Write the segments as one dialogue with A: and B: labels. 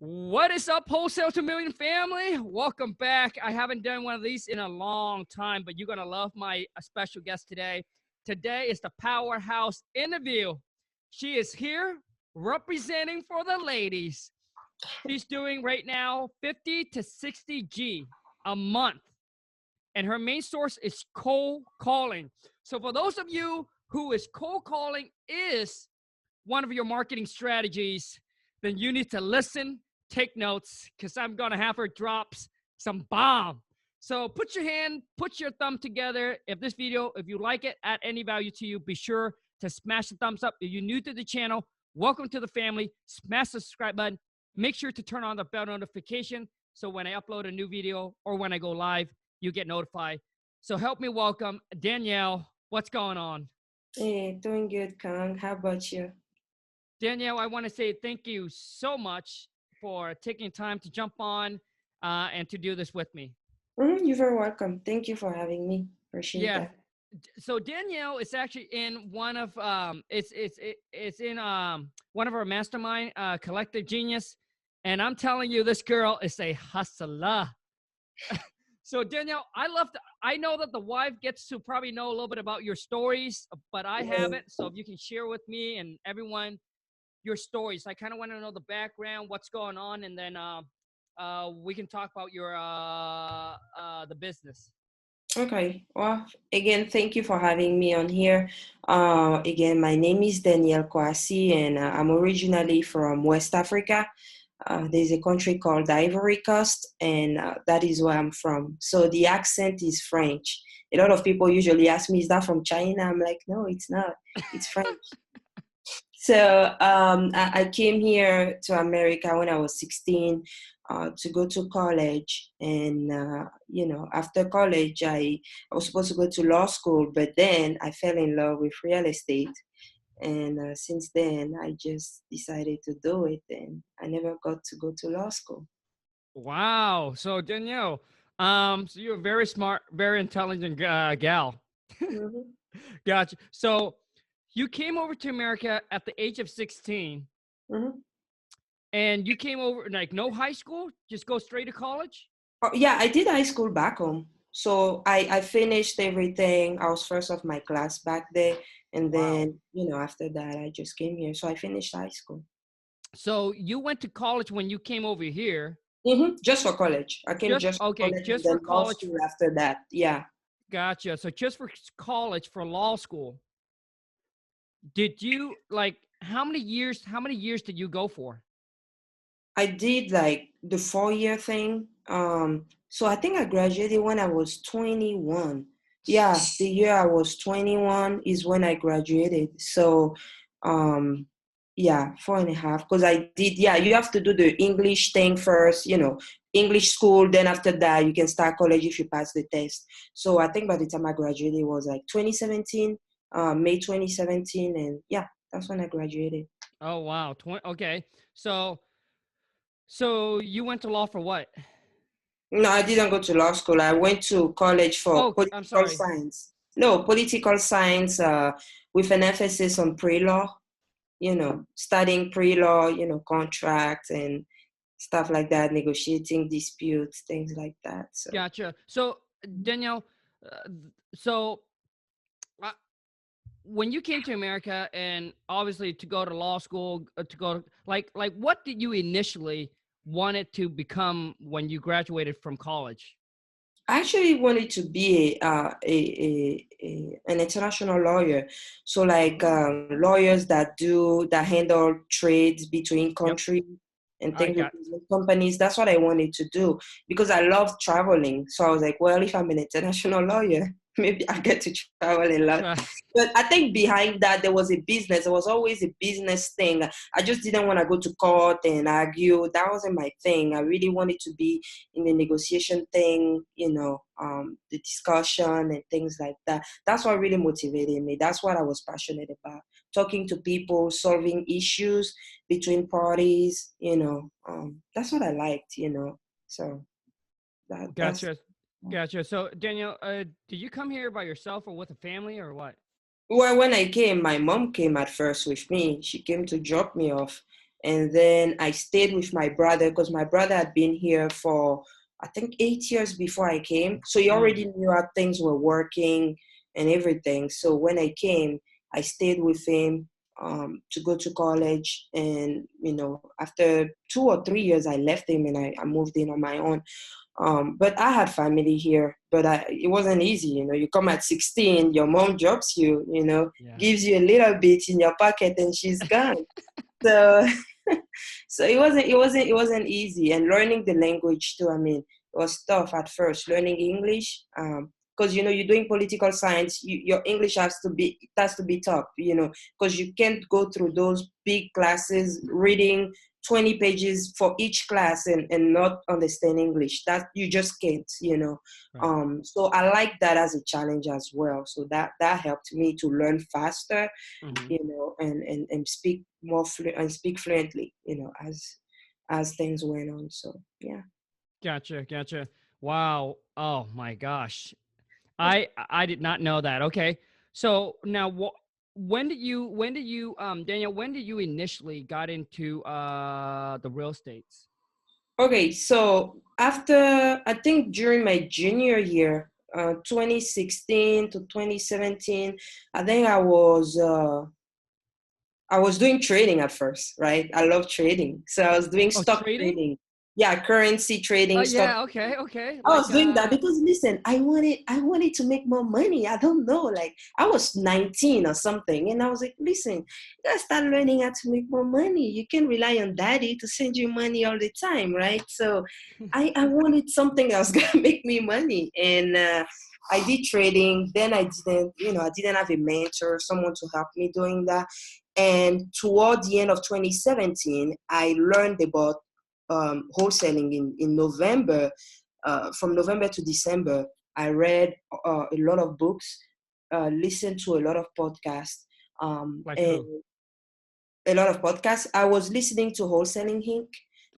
A: What is up, Wholesale to Million family? Welcome back. I haven't done one of these in a long time, but you're going to love my special guest today. Today is the Powerhouse interview. She is here representing for the ladies. She's doing right now 50 to 60 G a month. And her main source is cold calling. So for those of you who is cold calling is one of your marketing strategies, then you need to listen, take notes, because I'm going to have her drop some bomb. So put your thumb together. If this video, if you like it, add any value to you, be sure to smash the thumbs up. If you're new to the channel, welcome to the family. Smash the subscribe button. Make sure to turn on the bell notification so when I upload a new video or when I go live, you get notified. So help me welcome Danielle. What's going on?
B: Hey, doing good, Khang. How about you?
A: Danielle, I want to say thank you so much for taking time to jump on and to do this with me.
B: You're very welcome. Thank you for having me. Appreciate
A: Yeah.
B: that.
A: So Danielle is actually in one of it's in one of our mastermind collective genius, and I'm telling you, this girl is a hustler. So Danielle, I know that the wife gets to probably know a little bit about your stories, but I haven't. So if you can share with me and everyone your stories, I kind of want to know the background, what's going on, and then we can talk about your the business.
B: Okay. Well, again, thank you for having me on here. Again, my name is Daniele Kouassi, and I'm originally from West Africa. There's a country called Ivory Coast, and that is where I'm from. So the accent is French. A lot of people usually ask me, is that from China? I'm like, no, it's not. It's French. So I came here to America when I was 16 to go to college. And, after college, I was supposed to go to law school, but then I fell in love with real estate. And since then, I just decided to do it. And I never got to go to law school.
A: Wow. So Danielle, so you're a very smart, very intelligent gal.
B: Mm-hmm.
A: Gotcha. So you came over to America at the age of 16,
B: Mm-hmm.
A: and you came over like no high school, just go straight to college?
B: Oh, yeah, I did high school back home. So I finished everything. I was first of my class back there. And
A: Wow.
B: then, after that, I just came here. So I finished high school.
A: So you went to college when you came over here.
B: Just for college. I came
A: Just
B: just for
A: okay,
B: college and
A: just for
B: then law
A: college.
B: school after that. Yeah.
A: Gotcha. So just for college, for law school. Did you like how many years? How many years did you go for?
B: I did like the 4-year thing. So I think I graduated when I was 21. Yeah, the year I was 21 is when I graduated. So yeah, 4.5. Because I did, yeah, you have to do the English thing first, English school, then after that you can start college if you pass the test. So I think by the time I graduated it was like 2017, May 2017, and yeah, that's when I graduated.
A: Oh wow. Okay. So you went to law for what?
B: No, I didn't go to law school. I went to college for
A: Oh, I'm
B: political
A: sorry.
B: science. No, political science with an emphasis on pre-law, studying pre-law, contracts and stuff like that, negotiating disputes, things like that. So,
A: Gotcha. So Danielle, uh, so uh, when you came to America and obviously to go to law school, to go like what did you initially wanted to become when you graduated from college?
B: I actually wanted to be an international lawyer. So like lawyers that handle trades between
A: Yep.
B: countries and
A: I
B: things with
A: got.
B: business companies. That's what I wanted to do because I love traveling. So I was like, well, if I'm an international lawyer, maybe I get to travel a lot. But I think behind that, there was a business. There was always a business thing. I just didn't want to go to court and argue. That wasn't my thing. I really wanted to be in the negotiation thing, the discussion and things like that. That's what really motivated me. That's what I was passionate about. Talking to people, solving issues between parties, that's what I liked, So that's
A: Gotcha. Gotcha. So Danielle, did you come here by yourself or with a family or what?
B: well, when I came, my mom came at first with me. She came to drop me off. And then I stayed with my brother because my brother had been here for, I think, 8 years before I came. So he already knew how things were working and everything. So when I came, I stayed with him to go to college. And, after 2 or 3 years, I left him and I moved in on my own. But I had family here, but it wasn't easy. You come at 16, your mom drops you,
A: Yeah.
B: gives you a little bit in your pocket and she's gone. So, so it wasn't easy. And learning the language too, I mean, it was tough at first, learning English. Because you're doing political science, your English has to be top, because you can't go through those big classes reading 20 pages for each class and not understand English. That you just can't.
A: Right.
B: So I like that as a challenge as well. So that helped me to learn faster, and speak and speak fluently, as things went on. So yeah.
A: Gotcha. Wow. Oh my gosh. I did not know that. Okay. So now when did you Daniel, when did you initially got into the real estates?
B: Okay, so after, I think during my junior year, 2016 to 2017, I think I was doing trading at first, right? I love trading. So I was doing
A: Oh,
B: stock
A: trading?
B: trading. Yeah, currency
A: Oh
B: trading, stock.
A: yeah, okay.
B: I
A: Like
B: was doing that because listen, I wanted to make more money. I don't know, like I was 19 or something, and I was like, listen, you gotta start learning how to make more money. You can rely on daddy to send you money all the time, right? So I wanted something that was gonna make me money, and I did trading. Then I didn't have a mentor, someone to help me doing that. And toward the end of 2017, I learned about wholesaling in November. From November to December, I read a lot of books, listened to a lot of podcasts,
A: like
B: and
A: who?
B: a lot of podcasts. I was listening to Wholesaling Inc.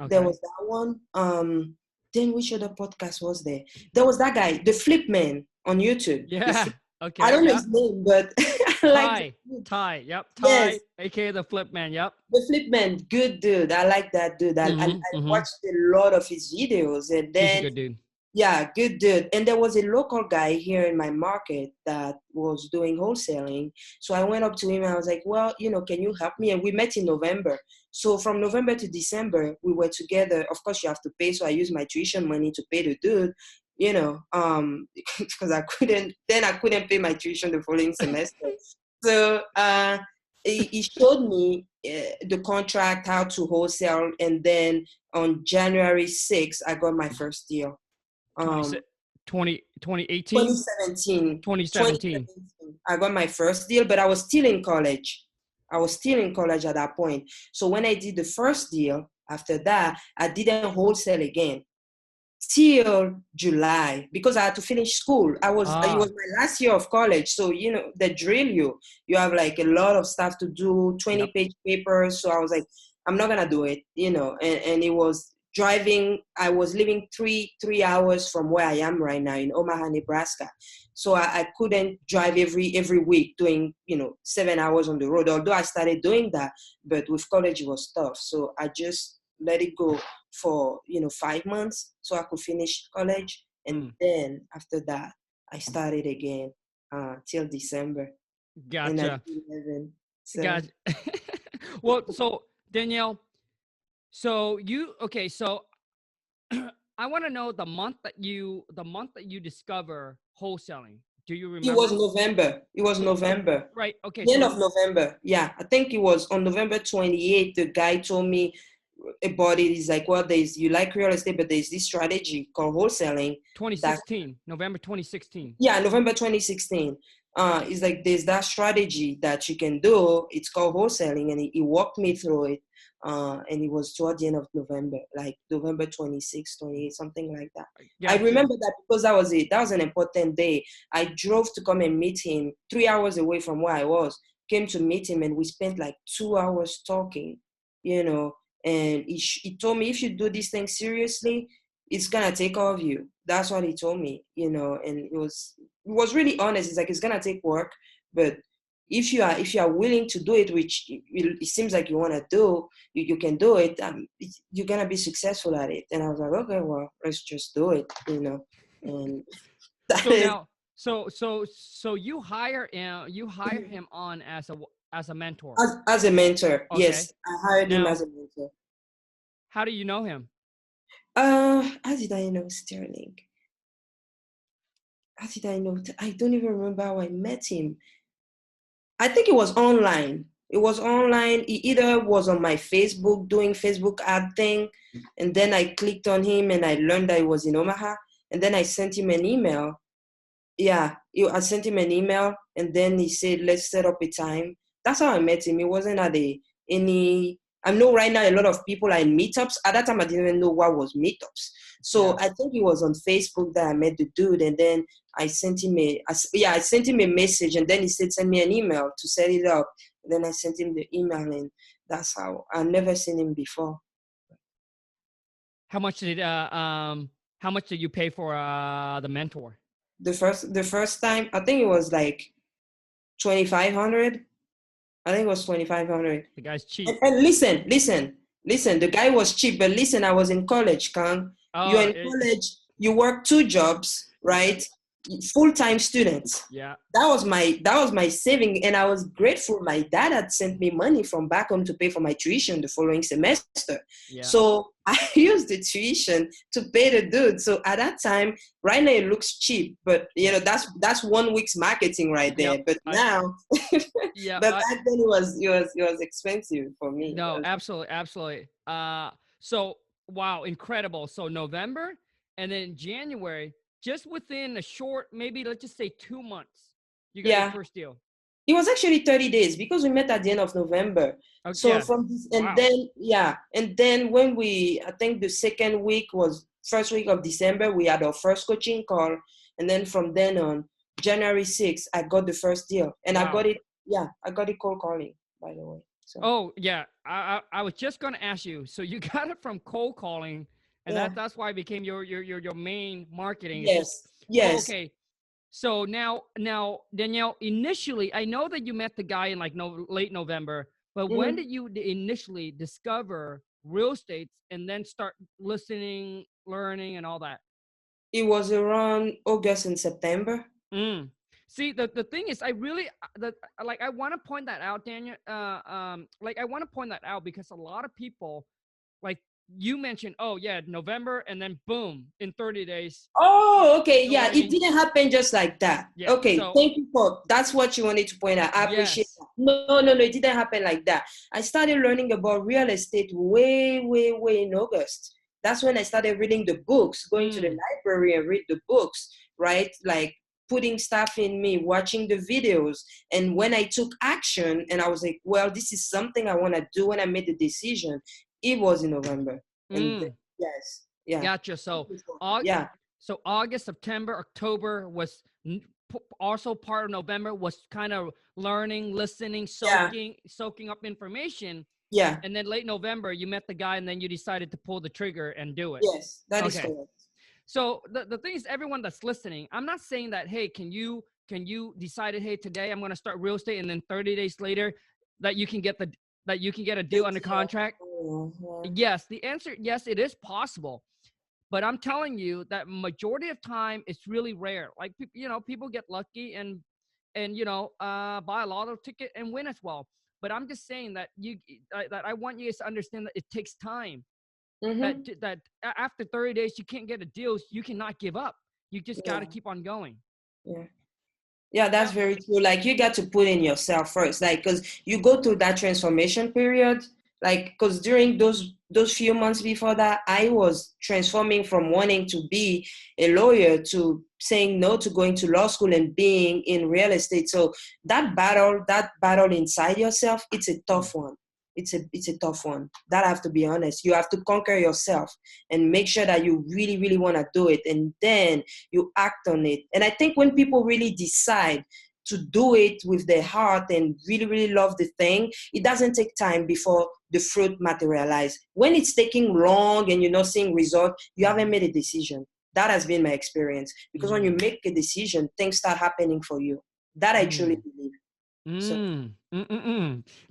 B: There
A: Okay.
B: was that one. Then which other podcast was there? There was that guy, the Flip Man on YouTube.
A: Yeah.
B: I
A: Okay.
B: don't know
A: Yep.
B: his name, but I like the
A: Ty. Yep.
B: yes,
A: Ty, aka the Flip Man. Yep.
B: the Flip Man, good dude. I like that dude. I
A: Mm-hmm.
B: watched a lot of his videos, and
A: He's a
B: then
A: good dude.
B: yeah, good dude. And there was a local guy here in my market that was doing wholesaling. So I went up to him and I was like, well, can you help me? And we met in November. So from November to December, we were together. Of course, you have to pay. So I used my tuition money to pay the dude, because I couldn't pay my tuition the following semester. So he showed me the contract, how to wholesale. And then on January 6th, I got my first deal.
A: 20,
B: um
A: 2018,
B: 2017
A: 2017.
B: 2017 I got my first deal, but I was still in college at that point. So when I did the first deal, after that I didn't wholesale again till July because I had to finish school. It
A: Ah,
B: was my last year of college. So, they drill you have like a lot of stuff to do,
A: yep.
B: 20-page papers. So I was like, I'm not gonna do it, and it was driving. I was living three hours from where I am right now in Omaha, Nebraska. So I couldn't drive every week doing, 7 hours on the road, although I started doing that, but with college it was tough. So I just let it go for 5 months so I could finish college, and
A: Mm,
B: then after that I started again till December, and I
A: gotcha.
B: did 11. So
A: Gotcha. Well, so Danielle, so I want to know the month that you discover wholesaling. Do you
B: it was
A: remember?
B: November. It was
A: So,
B: November.
A: right. Okay.
B: The end of
A: So
B: November. Yeah, I think it was on November 28th. The guy told me about it. He's like, well, you like real estate, but there's this strategy called wholesaling that
A: 2016, November 2016.
B: yeah, November 2016. It's like there's that strategy that you can do. It's called wholesaling, and he walked me through it. And it was toward the end of November, like November 26, 28, something like that. I
A: Gotcha.
B: remember that because that was it. That was an important day. I drove to come and meet him 3 hours away from where I was. Came to meet him, and we spent like 2 hours talking. You know, and he told me, if you do this thing seriously, it's gonna take all of you. That's what he told me, and it was really honest. It's like, it's gonna take work, but if you are willing to do it, which it seems like you want to do, you can do it. You're gonna be successful at it. And I was like, okay, well, let's just do it, And that
A: So
B: is
A: now, so you hire him on as a mentor.
B: as a mentor.
A: Okay.
B: Yes, I hired him as
A: Now,
B: a mentor.
A: how do you know him?
B: How did I know Sterling? How did I know? I don't even remember how I met him. I think it was online. It was online. He either was on my Facebook doing Facebook ad thing, and then I clicked on him and I learned that he was in Omaha, and then I sent him an email. Yeah, I sent him an email, and then he said, "Let's set up a time." That's how I met him. It wasn't at any. I know right now a lot of people are in meetups. At that time, I didn't even know what was meetups. So
A: Yeah.
B: I think it was on Facebook that I met the dude, and then I sent him I sent him a message, and then he said, "Send me an email to set it up." And then I sent him the email, and that's how. I've never seen him before.
A: How much did you pay for the mentor?
B: The first time, I think it was like 2,500. I think it was 2,500.
A: The guy's cheap.
B: And listen. The guy was cheap, but listen, I was in college, Khang. You're
A: Oh,
B: in college. You work 2 jobs, right? Full-time students.
A: yeah.
B: That was my saving, and I was grateful. My dad had sent me money from back home to pay for my tuition the following semester.
A: Yeah.
B: So I used the tuition to pay the dude. So at that time, right now it looks cheap, but that's 1 week's marketing right there.
A: Yep.
B: But now,
A: Yeah.
B: but back then it was expensive for me.
A: No, absolutely. So wow, incredible. So November and then January, just within a short, maybe let's just say 2 months, you got your
B: Yeah.
A: first deal.
B: It was actually 30 days because we met at the end of November.
A: Okay.
B: So from this, and
A: Wow.
B: then when I think the first week of December, we had our first coaching call. And then from then on, January 6th, I got the first deal. And I
A: Wow.
B: got it. Yeah, I got it cold calling, by the way. So
A: Oh yeah, I was just gonna ask you. So you got it from cold calling, and
B: yeah.
A: that's why it became your main marketing.
B: Yes.
A: Oh,
B: Yes.
A: okay. So now Danielle, initially, I know that you met the guy in like late November, but when
B: Mhm.
A: did you initially discover real estate and then start listening, learning, and all that?
B: It was around August and September.
A: Mm. See, the thing is, I really I want to point that out, Daniel. Like I want to point that out because a lot of people, like you mentioned, oh yeah, November, and then boom, in 30 days,
B: Oh, okay.
A: you're
B: Yeah, it
A: earning.
B: didn't happen just like that.
A: Yeah.
B: Okay,
A: So
B: thank you that's what you wanted to point out. I appreciate
A: yes.
B: that. No, it didn't happen like that. I started learning about real estate way, way, way in August. That's when I started reading the books, going to the
A: Mm,
B: library and read the books, right? Like putting stuff in me, watching the videos. And when I took action and I was like, well, this is something I want to do, when I made the decision, it was in November. And
A: mm.
B: yes, yeah.
A: Gotcha.
B: Yeah.
A: So August, September, October was also part of November was kind of learning, listening,
B: Yeah.
A: soaking up information.
B: Yeah.
A: And then late November, you met the guy and then you decided to pull the trigger and do it.
B: Yes, that is
A: Okay.
B: correct.
A: So the thing is, everyone that's listening, I'm not saying that, hey, can you decided, hey, today I'm going to start real estate, and then 30 days later that you can get a deal under contract.
B: Yeah.
A: Yes, the answer, yes, it is possible. But I'm telling you that majority of time it's really rare. Like, people get lucky and buy a lotto ticket and win as well. But I'm just saying that that I want you guys to understand that it takes time.
B: Mm-hmm.
A: That after 30 days you can't get a deal, you cannot give up. You just got to
B: Yeah.
A: keep on going.
B: Yeah. Yeah, that's
A: Now,
B: very true. Like you got to put in yourself first, like because you go through that transformation period. Like because during those few months before that, I was transforming from wanting to be a lawyer to saying no to going to law school and being in real estate. So that battle inside yourself, it's a tough one. It's a tough one. That I have to be honest. You have to conquer yourself and make sure that you really, really want to do it, and then you act on it. And I think when people really decide to do it with their heart and really, really love the thing, it doesn't take time before the fruit materialize. When it's taking long and you're not seeing result, you haven't made a decision. That has been my experience. Because when you make a decision, things start happening for you. That I truly believe. So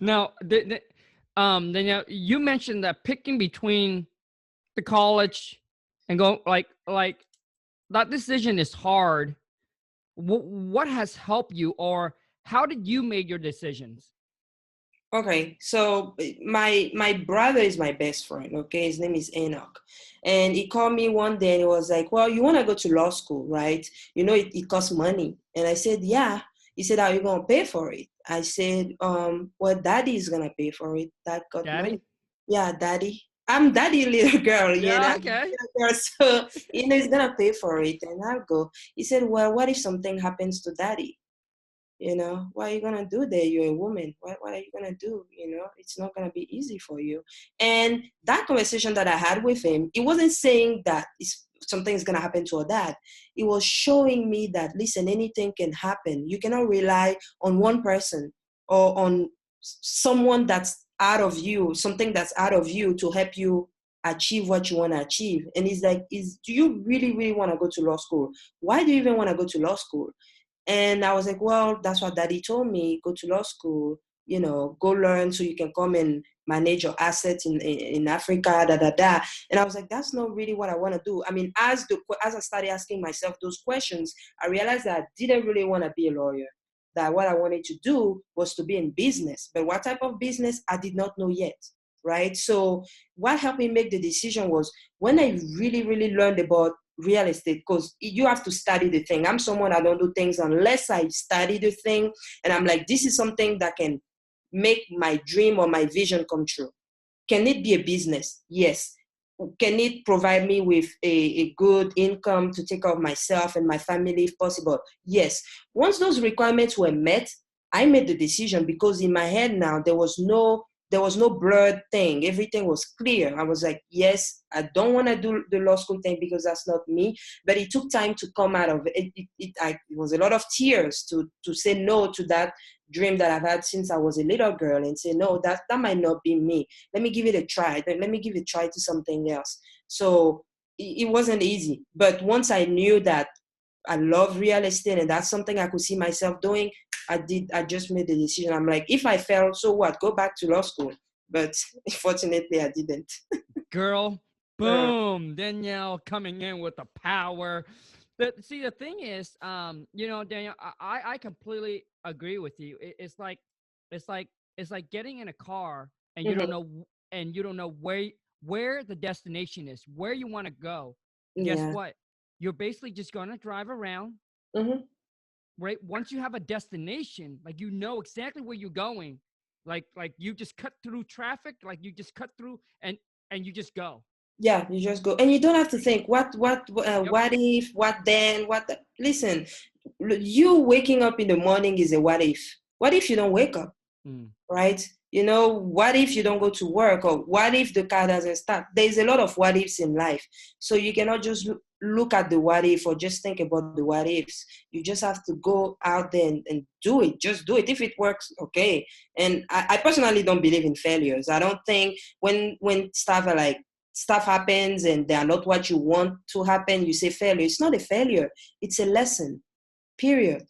A: Now, Danielle, you mentioned that picking between the college and go like that decision is hard. What has helped you, or how did you make your decisions?
B: okay, so my brother is my best friend. Okay, his name is Enoch, and he called me one day and he was like, "Well, you want to go to law school, right? You know it costs money." And I said, "Yeah." He said, "Are you gonna pay for it?" I said, "Well, Daddy is gonna pay for it. Dad got money."
A: Daddy?
B: Yeah, Daddy. I'm Daddy, little girl. You know,
A: Yeah,
B: I'm
A: okay.
B: little girl, so he's gonna pay for it, and I'll go. He said, "Well, what if something happens to Daddy? What are you gonna do there? You're a woman. What are you gonna do? It's not gonna be easy for you." And that conversation that I had with him, it wasn't saying that something's gonna happen to our dad. It was showing me that, listen, anything can happen. You cannot rely on one person or on someone that's out of you, something that's out of you to help you achieve what you want to achieve. And he's like, do you really, really want to go to law school? Why do you even want to go to law school? And I was like, well, that's what Daddy told me. Go to law school, go learn so you can come and manage your assets in Africa, da, da, da. And I was like, that's not really what I want to do. I mean, as I started asking myself those questions, I realized that I didn't really want to be a lawyer, that what I wanted to do was to be in business. But what type of business, I did not know yet, right? So what helped me make the decision was when I really, really learned about real estate, because you have to study the thing. I'm someone, I don't do things unless I study the thing and I'm like, this is something that can make my dream or my vision come true. Can it be a business? Yes. Can it provide me with a good income to take care of myself and my family if possible? Yes. Once those requirements were met, I made the decision, because in my head now there was no blurred thing. Everything was clear. I was like, yes, I don't want to do the law school thing because that's not me. But it took time to come out of it. It was a lot of tears to say no to that dream that I've had since I was a little girl, and say, no, that might not be me. Let me give it a try. Let me give it a try to something else. So it wasn't easy. But once I knew that I love real estate and that's something I could see myself doing, I just made the decision. I'm like, if I fail, so what? Go back to law school. But fortunately, I didn't.
A: Girl, boom, Danielle coming in with the power. See, the thing is, Danielle, I completely agree with you. It's like it's like getting in a car and
B: Mhm.
A: you don't know where the destination is, where you want to go. Guess
B: Yeah.
A: what? You're basically just gonna drive around,
B: Hmm.
A: right? Once you have a destination, like you know exactly where you're going, like you just cut through traffic, like you just cut through and you just go.
B: Yeah, you just go, and you don't have to think
A: Yep.
B: what if, what then, listen, you waking up in the morning is a what if. What if you don't wake up?
A: Mm.
B: Right? What if you don't go to work, or what if the car doesn't start? There's a lot of what ifs in life. So you cannot just look at the what if or just think about the what ifs. You just have to go out there and do it. Just do it. If it works, okay. And I personally don't believe in failures. I don't think when stuff happens and they are not what you want to happen, you say failure. It's not a failure. It's a lesson. Period.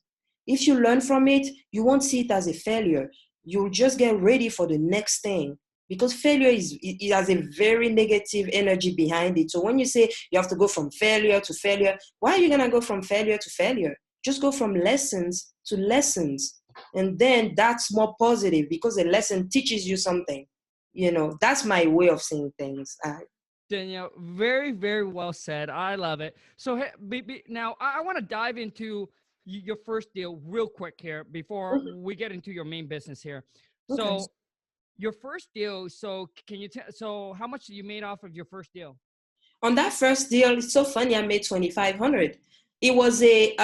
B: If you learn from it, you won't see it as a failure. You'll just get ready for the next thing, because failure it has a very negative energy behind it. So when you say you have to go from failure to failure, why are you going to go from failure to failure? Just go from lessons to lessons. And then that's more positive, because a lesson teaches you something. That's my way of seeing things.
A: Danielle, very, very well said. I love it. So now I want to dive into your first deal real quick here before
B: Mhm.
A: we get into your main business here.
B: Okay.
A: So your first deal. So can you tell? So how much you made off of your first deal?
B: On that first deal, it's so funny. I made 2,500. It was a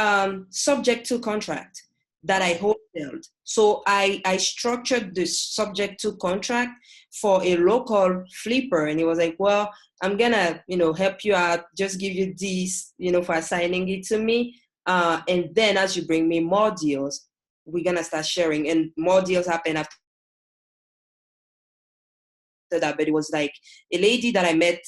B: subject to contract that I
A: Oh,
B: wholesaled. So I structured the subject to contract for a local flipper, and he was like, "Well, I'm gonna help you out. Just give you this for assigning it to me, and then as you bring me more deals, we're gonna start sharing." And more deals happen after that. But it was like a lady that I met,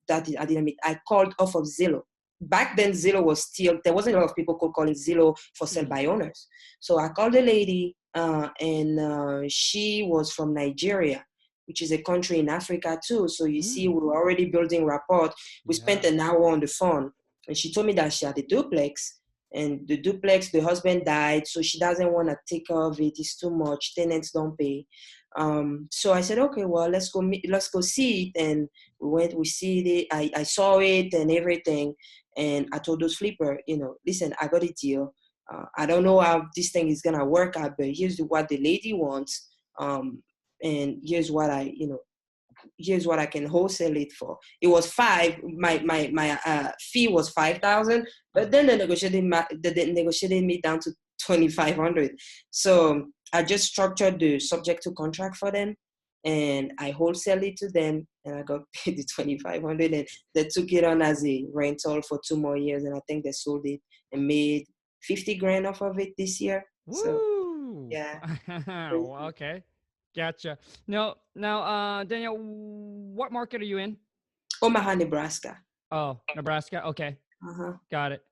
B: that I didn't meet. I called off of Zillow. Back then, Zillow was still, there wasn't a lot of people cold calling Zillow for sell
A: mm,
B: by owners. So I called the lady. and she was from Nigeria, which is a country in Africa too. So you see, we were already building rapport. We spent an hour on the phone, and she told me that she had a duplex, and the duplex, the husband died, so she doesn't want to take care of it. It's too much. Tenants don't pay. So I said, okay, well, let's go see it. And we see it. I saw it and everything. And I told those flipper, listen, I got a deal. I don't know how this thing is gonna work out, but here's what the lady wants. And here's what I can wholesale it for. It was five. My fee was 5,000, but then they negotiated me down to 2,500. So I just structured the subject to contract for them, and I wholesale it to them, and I got paid the 2,500, and they took it on as a rental for 2 more years, and I think they sold it and made 50 grand off of it this year.
A: Woo!
B: So yeah.
A: Okay. Gotcha. Now, Danielle, what market are you in?
B: Omaha, Nebraska.
A: Oh, Nebraska. Okay.
B: Uh-huh.
A: Got it.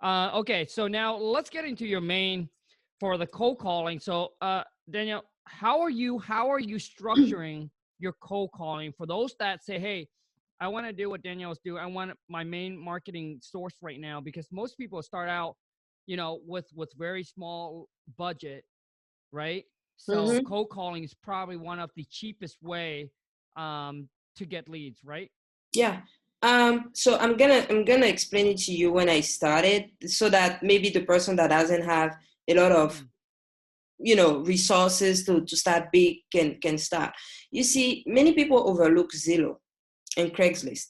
A: Okay. So now let's get into your main for the cold calling. So, Danielle, how are you structuring your cold calling for those that say, hey, I want to do what Danielle's doing. I want my main marketing source right now, because most people start out, with very small budget, right? So cold calling is probably one of the cheapest way to get leads, right?
B: Yeah. So I'm gonna explain it to you when I started, so that maybe the person that doesn't have a lot of resources to start big can start. You see, many people overlook Zillow and Craigslist.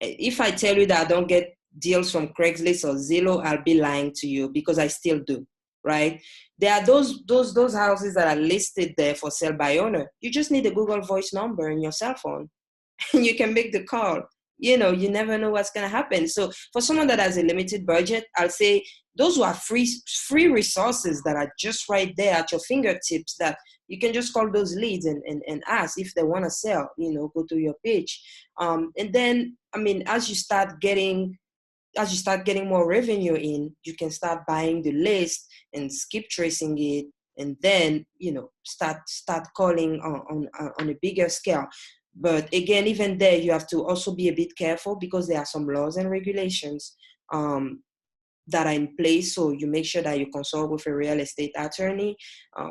B: If I tell you that I don't get deals from Craigslist or Zillow, I'll be lying to you, because I still do, right? There are those houses that are listed there for sale by owner. You just need a Google Voice number in your cell phone, and you can make the call. You never know what's going to happen. So for someone that has a limited budget, I'll say those who are free resources that are just right there at your fingertips, that you can just call those leads and ask if they want to sell, go to your page. And then, as you start getting more revenue in, you can start buying the list and skip tracing it, and then start calling on a bigger scale. But again, even there, you have to also be a bit careful, because there are some laws and regulations that are in place. So you make sure that you consult with a real estate attorney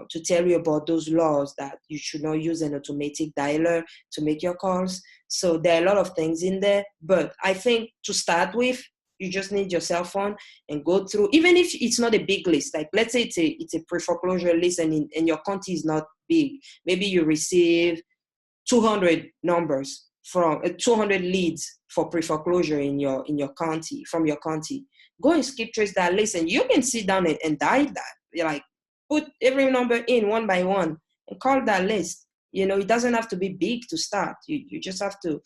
B: to tell you about those laws, that you should not use an automatic dialer to make your calls. So there are a lot of things in there. But I think to start with, you just need your cell phone and go through, even if it's not a big list. Like, let's say it's a pre-foreclosure list, and your county is not big. Maybe you receive 200 numbers from 200 leads for pre-foreclosure in your county, from your county. Go and skip trace that list, and you can sit down and dial that. You're like, put every number in one by one and call that list. It doesn't have to be big to start. You just have to,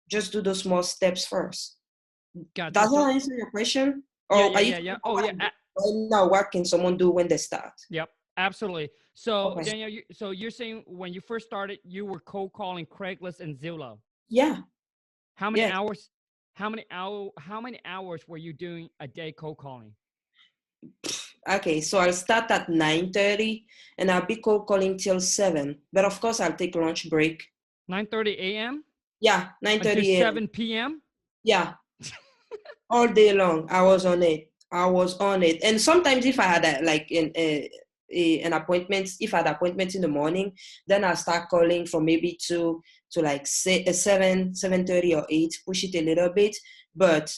B: just do those small steps first.
A: Gotcha.
B: Does that answer your question?
A: Yeah. Oh, yeah.
B: Right now, what can someone do when they start?
A: Yep, absolutely. So,
B: Okay.
A: Danielle, so you're saying when you first started, you were cold calling Craigslist and Zillow.
B: Yeah.
A: How many hours? How many hours were you doing a day cold calling?
B: Okay, so I'll start at 9:30, and I'll be cold calling till 7. But of course, I'll take lunch break.
A: 9:30 a.m.?
B: Yeah, 9:30 a.m.
A: 7 p.m.?
B: Yeah. All day long, I was on it. And sometimes if I had an appointment, if I had appointments in the morning, then I'll start calling from maybe 2 to like 7:30 or 8, push it a little bit. But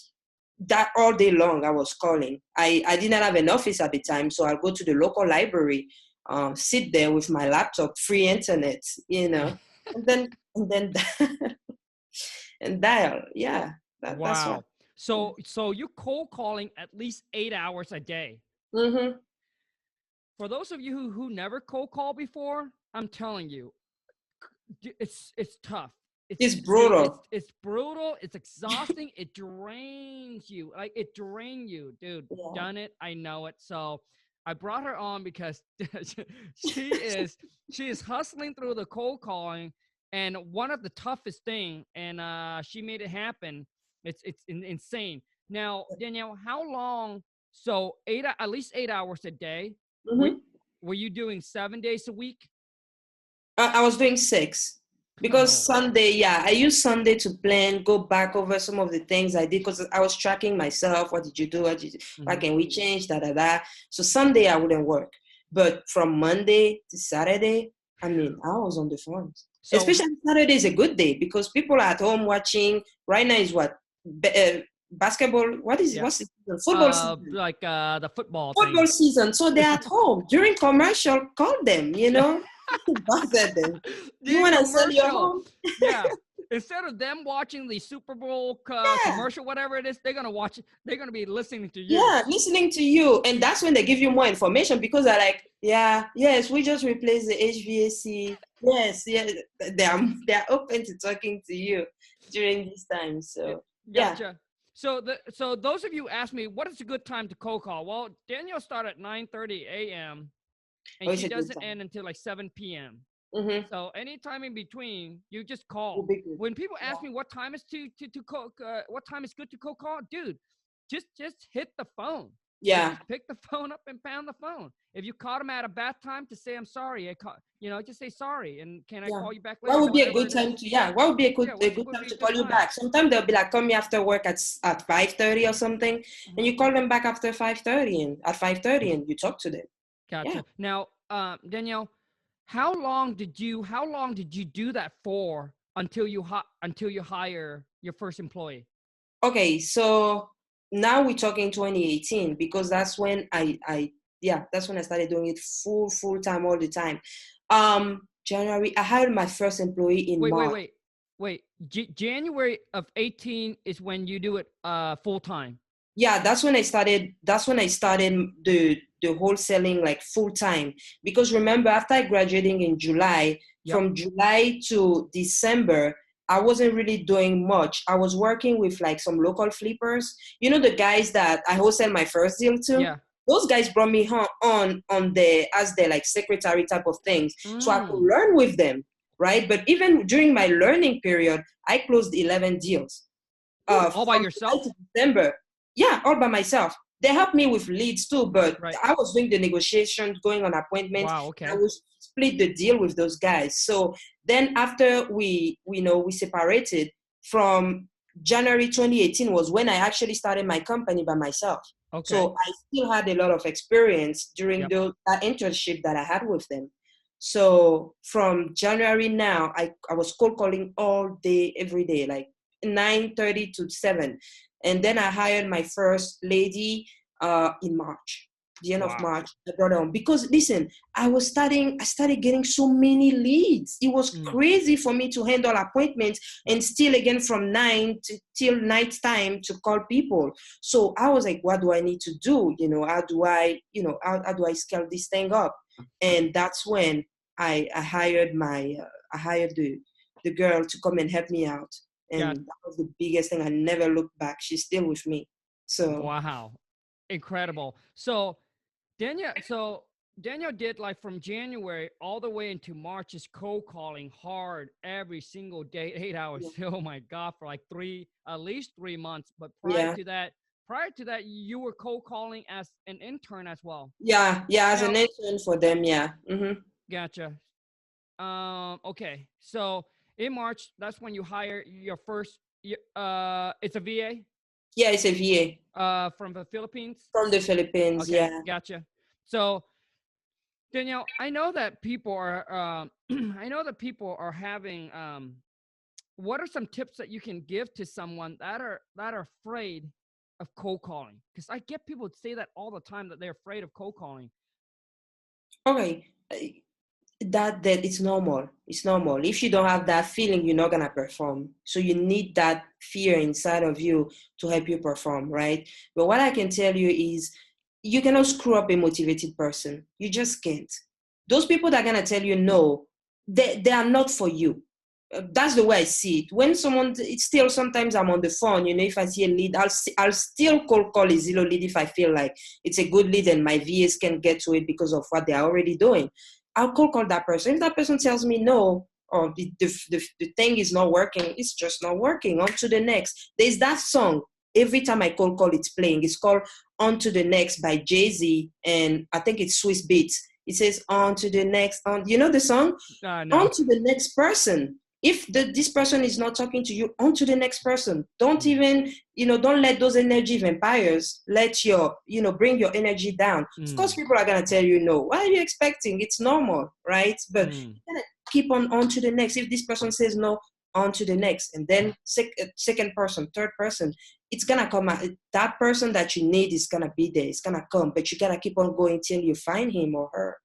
B: that all day long I was calling. I didn't have an office at the time, so I'll go to the local library, sit there with my laptop, free internet, and then and dial. Yeah,
A: Wow.
B: That's what.
A: So you're cold calling at least 8 hours a day.
B: Mm-hmm.
A: For those of you who never cold call before, I'm telling you, it's tough.
B: It's brutal.
A: It's brutal. It's exhausting. It drains you. Like, it drained you, dude.
B: Yeah.
A: Done it. I know it. So I brought her on because she is hustling through the cold calling, and one of the toughest thing, and she made it happen. It's insane. Now, Danielle, how long? So at least 8 hours a day.
B: Mm-hmm.
A: were you doing 7 days a week?
B: I was doing 6 because
A: Oh.
B: Sunday, yeah, I used Sunday to plan, go back over some of the things I did because I was tracking myself. What did you do? What did you, Why can we change? Da da da. So Sunday I wouldn't work, but from Monday to Saturday, I mean, I was on the phones. So, especially Saturday is a good day because people are at home watching. Right now is what basketball. What is it? What's the season? Football season.
A: Like the football
B: season. So they're at home during commercial. Call them. You know. Bother them. You want to sell your home?
A: Yeah. Instead of them watching the Super Bowl commercial, whatever it is, they're gonna watch it. They're gonna be listening to you.
B: Yeah, listening to you, and that's when they give you more information because they're like, yes, we just replaced the HVAC. Yes, they're open to talking to you during this time. So
A: gotcha.
B: Yeah.
A: So those of you ask me, what is a good time to cold call? Well, Danielle started at 9:30 a.m. and she doesn't end until like 7 p.m. So anytime in between, you just call. When people ask me what time is what time is good to cold call, dude, just hit the phone.
B: Yeah.
A: Just pick the phone up and pound the phone. If you caught them at a bad time, to say I'm sorry. Just say sorry, and can I call you back later?
B: What would be a good time to? What would be a good time to call you back? Sometimes they'll be like, call me after work at 5:30 or something, and you call them back after 5:30, and at 5:30, and you talk to them.
A: Gotcha. Yeah. Now, Danielle, how long did you do that for until you hire your first employee?
B: Okay, so now we're talking 2018 because that's when that's when I started doing it full time all the time. January, I hired my first employee in March.
A: Wait. January of 18 is when you do it full time.
B: Yeah, that's when I started the wholesaling like full time. Because remember, after graduating in July, from July to December, I wasn't really doing much. I was working with like some local flippers. You know, the guys that I wholesale my first deal to? Yeah. Those guys brought me on as their like secretary type of things. So I could learn with them, right? But even during my learning period, I closed 11 deals.
A: All by yourself?
B: To December. Yeah, all by myself. They helped me with leads too, but I was doing the negotiations, going on appointments.
A: Wow, okay.
B: I would split the deal with those guys. So then after we separated, from January 2018 was when I actually started my company by myself. Okay. So I still had a lot of experience during that internship that I had with them. So from January now, I was cold calling all day, every day, like 9:30 to 7. And then I hired my first lady in March, the end of March. I brought her on because listen, I started getting so many leads. It was crazy for me to handle appointments and still again from 9 till night time to call people. So I was like, what do I need to do? How do I scale this thing up? And that's when I hired the girl to come and help me out. And that was the biggest thing. I never looked back. She's still with me. So
A: wow, incredible. So Danielle did like from January all the way into March is cold calling hard every single day, 8 hours. Oh my God, for like at least 3 months. But prior to that, you were cold calling as an intern as well.
B: Yeah, as an intern for them. Yeah.
A: Gotcha. Okay, so in March, that's when you hire your first. It's a VA.
B: Yeah, it's a VA.
A: From the Philippines.
B: From the Philippines, okay, yeah.
A: Gotcha. So, Danielle, I know that people are. Having. What are some tips that you can give to someone that are afraid of cold calling? Because I get people say that all the time, that they're afraid of cold calling.
B: Okay. That it's normal. It's normal. If you don't have that feeling, you're not gonna perform. So you need that fear inside of you to help you perform, right? But what I can tell you is you cannot screw up a motivated person. You just can't. Those people that are gonna tell you no, they are not for you. That's the way I see it. When it's still, sometimes I'm on the phone, if I see a lead, I'll still cold call a zero lead if I feel like it's a good lead and my VAs can get to it because of what they're already doing. I'll cold call that person. If that person tells me no, or the thing is not working, it's just not working. On to the next. There's that song. Every time I cold call, it's playing. It's called On to the Next by Jay-Z, and I think it's Swiss Beats. It says on to the next, on, you know the song?
A: No.
B: On to the next person. If this person is not talking to you, on to the next person. Don't even, don't let those energy vampires let your, bring your energy down. Of course, people are going to tell you no. What are you expecting? It's normal, right? But you gotta keep on to the next. If this person says no, on to the next. And then second person, third person, it's going to come out. That person that you need is going to be there. It's going to come. But you got to keep on going till you find him or her.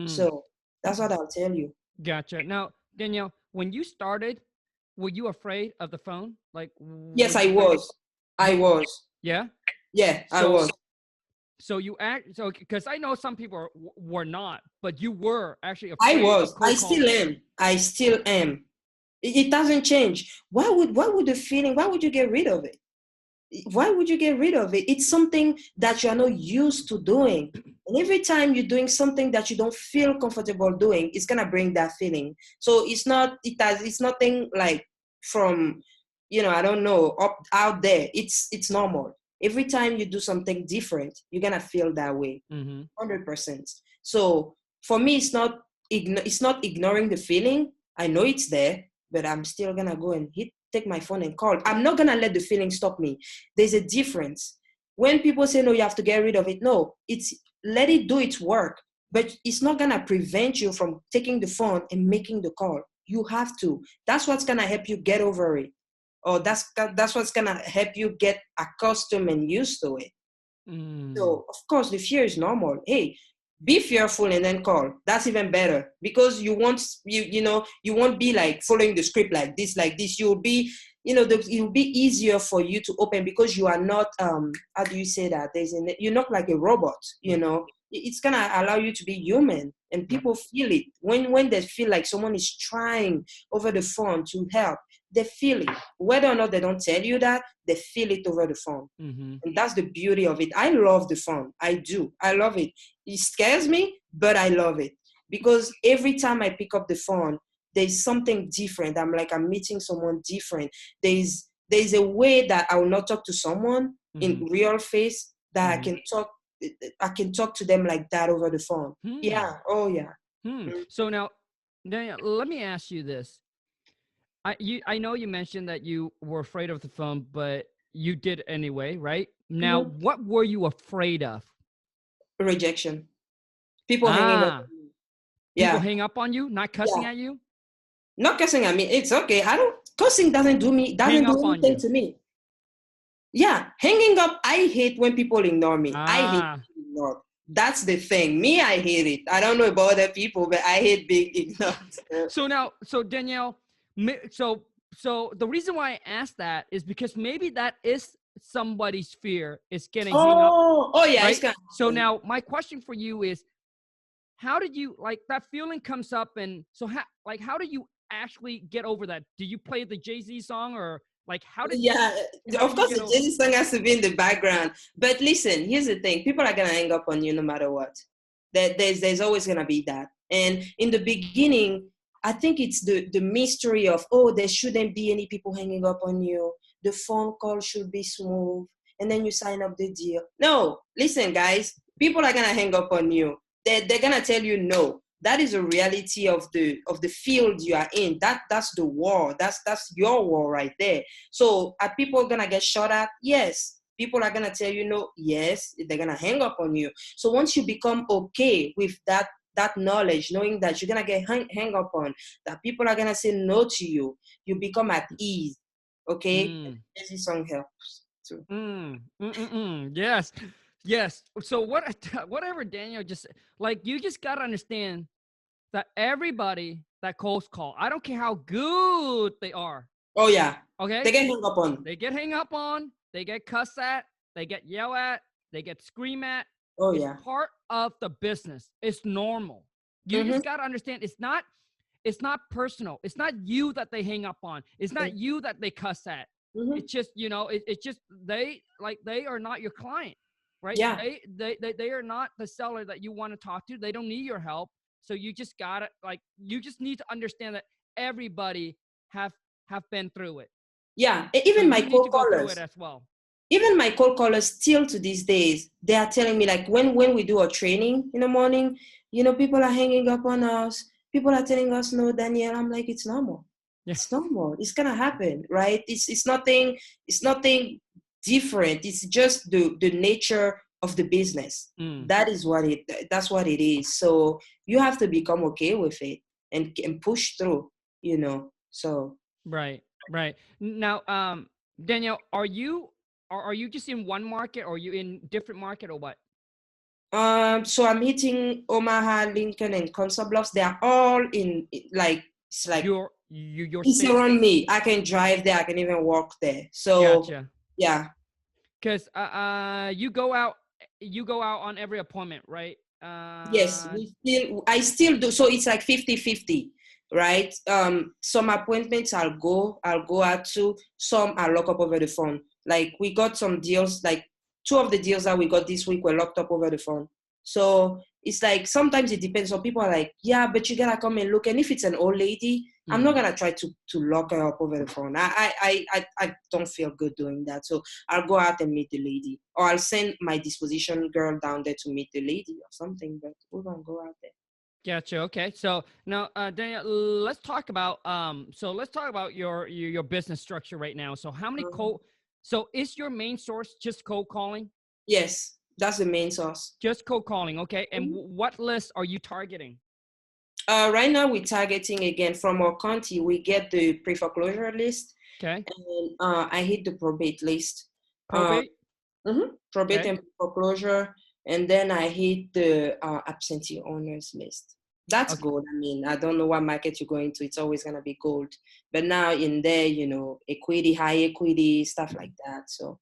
B: So that's what I'll tell you.
A: Gotcha. Now, Danielle, when you started, were you afraid of the phone? Like,
B: yes, I was. I was.
A: Yeah?
B: Yeah, I was.
A: So you because I know some people were not, but you were actually afraid.
B: I was. I still am. I still am. It doesn't change. Why would the feeling, why would you get rid of it? Why would you get rid of it? It's something that you're not used to doing. And every time you're doing something that you don't feel comfortable doing, it's gonna bring that feeling. So it's nothing like from, I don't know, up out there. It's normal. Every time you do something different, you're gonna feel that way. 100%. So for me, it's not ignoring the feeling. I know it's there, but I'm still gonna go and take my phone and call. I'm not gonna let the feeling stop me. There's a difference. When people say no, you have to get rid of it. No, it's let it do its work, but it's not gonna prevent you from taking the phone and making the call. You have to. That's what's gonna help you get over it, or that's what's gonna help you get accustomed and used to it. So of course the fear is normal. Hey, be fearful and then call. That's even better, because you won't be like following the script like this. You'll be, it'll be easier for you to open, because you are not how do you say that? You're not like a robot. It's gonna allow you to be human, and people feel it when they feel like someone is trying over the phone to help. They feel it, whether or not they don't tell you that. They feel it over the phone. And that's the beauty of it. I love the phone. I do. I love it. It scares me, but I love it, because every time I pick up the phone, there's something different. I'm meeting someone different. There's a way that I will not talk to someone in real face, that I can talk to them like that over the phone. Yeah. Oh yeah.
A: So now, Danielle, let me ask you this. I know you mentioned that you were afraid of the phone, but you did anyway, right? Now, what were you afraid of?
B: Rejection. People hanging up on you.
A: People hang up on you, not cussing at you?
B: Not cussing at me. It's okay. Cussing doesn't do anything to me. Yeah, hanging up. I hate when people ignore me. I hate being ignored. That's the thing. Me, I hate it. I don't know about other people, but I hate being ignored.
A: So Danielle, so the reason why I asked that is because maybe that is somebody's fear, is getting hung up.
B: Oh yeah.
A: Right? So now my question for you is, how did you, like, that feeling comes up, and so how do you actually get over that? Do you play the Jay-Z song, or like how did
B: of course the Jay-Z song has to be in the background. But listen, here's the thing. People are gonna hang up on you no matter what. There's always gonna be that. And in the beginning, I think it's the mystery of, there shouldn't be any people hanging up on you. The phone call should be smooth, and then you sign up the deal. No, listen, guys, people are gonna hang up on you. They're gonna tell you no. That is a reality of the field you are in. That's the war. That's your war right there. So are people gonna get shot at? Yes. People are gonna tell you no. Yes. They're gonna hang up on you. So once you become okay with that knowledge, knowing that you're gonna get hang up on, that people are gonna say no to you, you become at ease. Okay. This song helps too.
A: Yes. So whatever Danielle just, like, you just got to understand that everybody that calls call, I don't care how good they are.
B: Oh yeah.
A: Okay.
B: They get hung up on.
A: They get hung up on. They get cussed at. They get yelled at. They get screamed at.
B: Oh
A: it's
B: yeah.
A: part of the business. It's normal. You just got to understand, it's not personal. It's not you that they hang up on. It's not you that they cuss at. It's just, it's just they are not your client, right?
B: Yeah.
A: They are not the seller that you want to talk to. They don't need your help. So you just gotta, you just need to understand that everybody have been through it.
B: Yeah, even my cold callers
A: as well.
B: Even my cold callers still to these days, they are telling me, like, when we do a training in the morning, People are hanging up on us. People are telling us no, Danielle. I'm like, it's normal.
A: Yeah.
B: It's normal. It's gonna happen, right? It's nothing. It's nothing different. It's just the nature of the business.
A: Mm.
B: That is what it. That's what it is. So you have to become okay with it and push through. So
A: Right. Right. Now, Danielle, are you just in one market, or are you in different market, or what?
B: so I'm hitting Omaha, Lincoln, and Council Bluffs. They are all in like it's like
A: Your
B: it's
A: state?
B: around me. I can drive there. I can even walk there. So
A: Gotcha.
B: yeah,
A: Because you go out on every appointment, right?
B: yes, I still do. So it's like 50-50, right? Some appointments I'll go out to. Some are locked up over the phone. Like we got some deals, like two of the deals that we got this week were locked up over the phone. So it's like sometimes it depends. Some people are like, yeah, but you gotta come and look. And if it's an old lady, I'm not gonna try to lock her up over the phone. I don't feel good doing that. So I'll go out and meet the lady, or I'll send my disposition girl down there to meet the lady or something. But we don't go out there.
A: Gotcha. Okay. So now, Danielle, let's talk about your business structure right now. So how many
B: Mhm.
A: cold? So is your main source just cold calling?
B: Yes, that's the main source.
A: Just cold calling. Okay. And
B: Mhm.
A: what list are you targeting?
B: Right now, we're targeting again from our county. We get the pre-foreclosure list,
A: Okay.
B: and I hit the probate list. Uh,
A: Probate.
B: Probate
A: Okay.
B: and foreclosure, and then I hit the absentee owners list. That's
A: Okay.
B: gold. I mean, I don't know what market you're going to. It's always gonna be gold. But now in there, equity, high equity, stuff like that. So,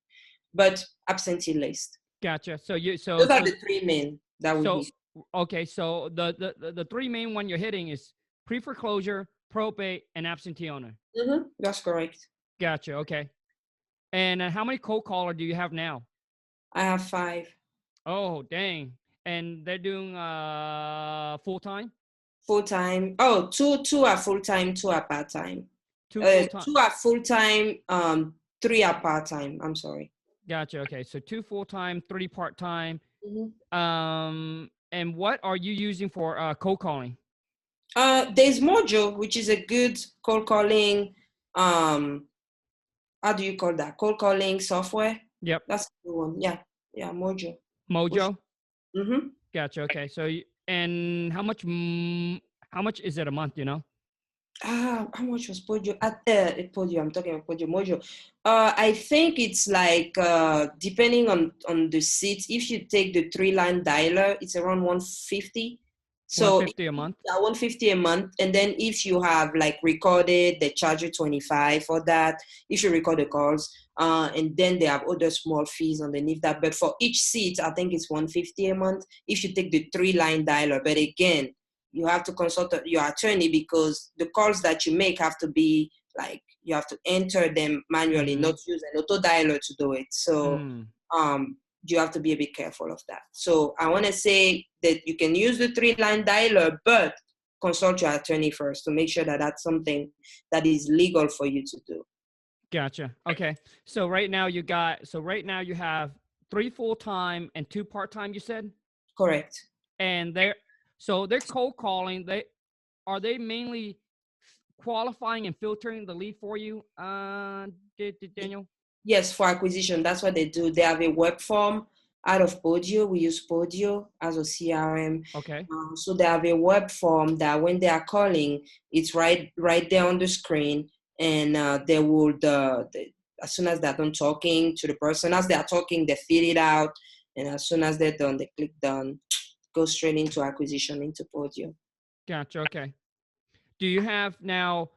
B: but absentee list.
A: Gotcha. So you so
B: Those are
A: so
B: the three main that we
A: so
B: hit.
A: okay. So the three main one you're hitting is pre foreclosure, probate, and absentee owner.
B: That's correct.
A: Gotcha. Okay. And how many cold caller do you have now?
B: I have five
A: Oh, dang. And they're doing full time?
B: full time. Oh, two are full time, two are part time.
A: Two full time.
B: Two are full time. Three are part time. I'm sorry.
A: Gotcha. Okay. So two full time, three part time.
B: Mhm.
A: And what are you using for cold calling?
B: There's Mojo, which is a good cold calling. Um, how do you call that? Cold calling software.
A: Yep.
B: That's the one. Yeah, yeah, Mojo. Which,
A: Mojo.
B: mm-hmm.
A: Gotcha. Okay. So and how much is it a month, you know?
B: How much was Podio? Podio, I'm talking about Podio Mojo. I think it's like depending on the seats. If you take the three-line dialer, it's around 150. So
A: 150 a month.
B: yeah, 150 a month. And then if you have like recorded, they charge you 25 for that. If you record the calls, and then they have other small fees underneath that. But for each seat, I think it's 150 a month. If you take the three-line dialer, but again, you have to consult your attorney because the calls that you make have to be like you have to enter them manually,
A: Mm-hmm.
B: not use an auto dialer to do it. So
A: Mm.
B: you have to be a bit careful of that. So I want to say that you can use the three-line dialer, but consult your attorney first to make sure that that's something that is legal for you to do.
A: Gotcha. Okay. So right now you have three full time and two part time, you said?
B: Correct.
A: And they're cold calling. They mainly qualifying and filtering the lead for you, Daniel?
B: Yes, for acquisition, that's what they do. They have a web form out of Podio. We use Podio as a CRM.
A: Okay.
B: So they have a web form that when they are calling, it's right there on the screen, and they would as soon as they're done talking to the person, as they are talking, they fill it out, and as soon as they're done, they click done, go straight into acquisition into Podio.
A: Gotcha. Okay. Do you have now,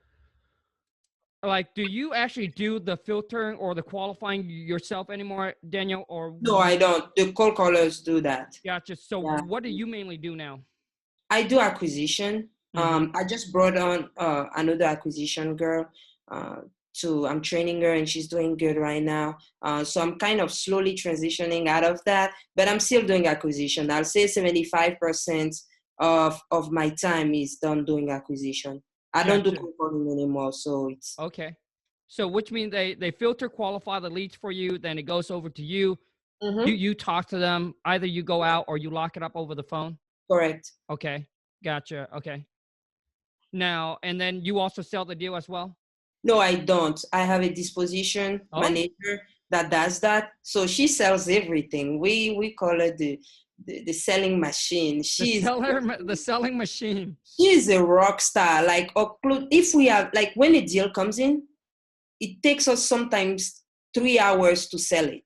A: like, do you actually do the filtering or the qualifying yourself anymore, Daniel? Or
B: No, I don't. The cold callers do that.
A: gotcha. So
B: Yeah.
A: what do you mainly do now?
B: I do acquisition.
A: Mm-hmm.
B: I just brought on another acquisition girl. Uh, I'm training her, and she's doing good right now. So I'm kind of slowly transitioning out of that, but I'm still doing acquisition. I'll say 75% of my time is done doing acquisition. I don't do
A: Gotcha.
B: cold calling anymore. So it's
A: Okay. So which means they filter, qualify the leads for you, then it goes over to you. You
B: Mhm.
A: you talk to them. Either you go out or you lock it up over the phone.
B: Correct.
A: Okay. Gotcha. Okay. Now, and then you also sell the deal as well?
B: No, I don't. I have a disposition
A: Oh,
B: manager that does that. So she sells everything. We call her the selling machine.
A: the selling machine.
B: She's a rock star. Like, if we have, like, when a deal comes in, it takes us sometimes 3 hours to sell it.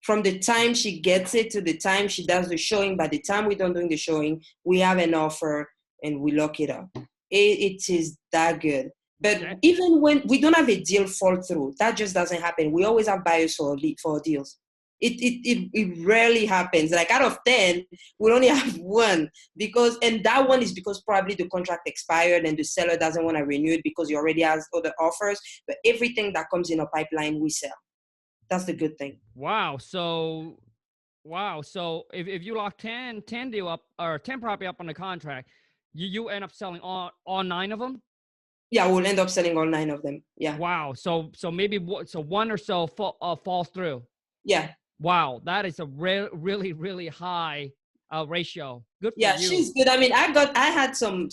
B: From the time she gets it to the time she does the showing, by the time we're done doing the showing, we have an offer and we lock it up. It is that good. But
A: Okay.
B: even when we don't have a deal fall through, that just doesn't happen. We always have buyers for deals. It rarely happens. Like out of 10, we only have one, and that one is because probably the contract expired and the seller doesn't want to renew it because he already has other offers. But everything that comes in a pipeline, we sell. That's the good thing.
A: Wow. So if you lock 10 deal up or 10 property up on the contract, you end up selling all 9 of them?
B: Yeah, we'll end up selling all 9 of them. Yeah.
A: Wow. So maybe one or so falls through.
B: Yeah.
A: Wow. That is a really, really high ratio. Good for
B: Yeah,
A: you.
B: she's good. I mean, I had some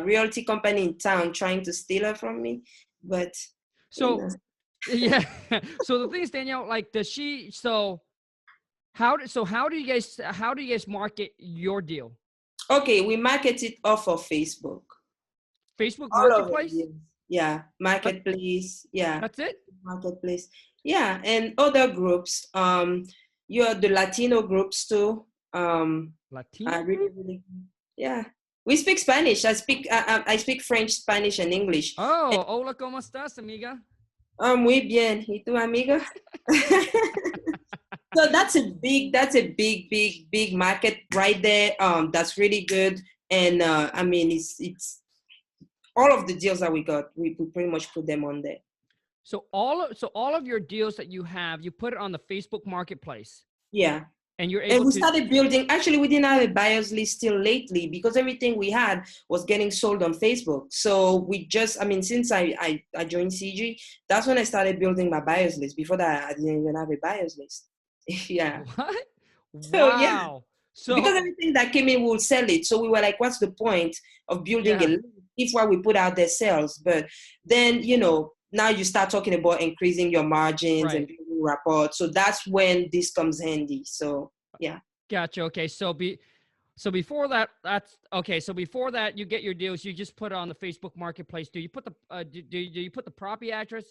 B: realty company in town trying to steal her from me, but you
A: So
B: know.
A: yeah. So the thing is, Danielle, like, does she? So how do you guys market your deal?
B: Okay, we market it off of Facebook.
A: Facebook
B: All of it,
A: Marketplace?
B: yes. Yeah,
A: That,
B: marketplace. Yeah,
A: that's it.
B: marketplace. Yeah, and other groups. You're the Latino groups too.
A: Latino
B: Are really,
A: group?
B: really good. Yeah. We speak Spanish. I speak French, Spanish, and English.
A: Oh, hola, ¿cómo estás, amiga?
B: Muy bien. ¿Y tú, amiga? So that's a big market right there. That's really good. And I mean, it's all of the deals that we got, we pretty much put them on there.
A: So all of your deals that you have, you put it on the Facebook Marketplace,
B: Yeah.
A: and you're
B: And
A: able
B: we
A: to.
B: started building, actually, we didn't have a buyer's list till lately because everything we had was getting sold on Facebook. So we just, I mean, since I joined CG, that's when I started building my buyer's list. Before that, I didn't even have a buyer's list. Yeah.
A: What?
B: So, yeah.
A: Wow.
B: Because
A: So
B: everything that came in, we'll sell it. So we were like, what's the point of building a
A: yeah,
B: list if what we put out there sells? But then, now you start talking about increasing your margins and
A: right.
B: building rapport. So that's when this comes handy. So yeah.
A: Gotcha. Okay. So before that, that's okay. So before that, you get your deals. You just put it on the Facebook Marketplace. Do you put the do you put the property address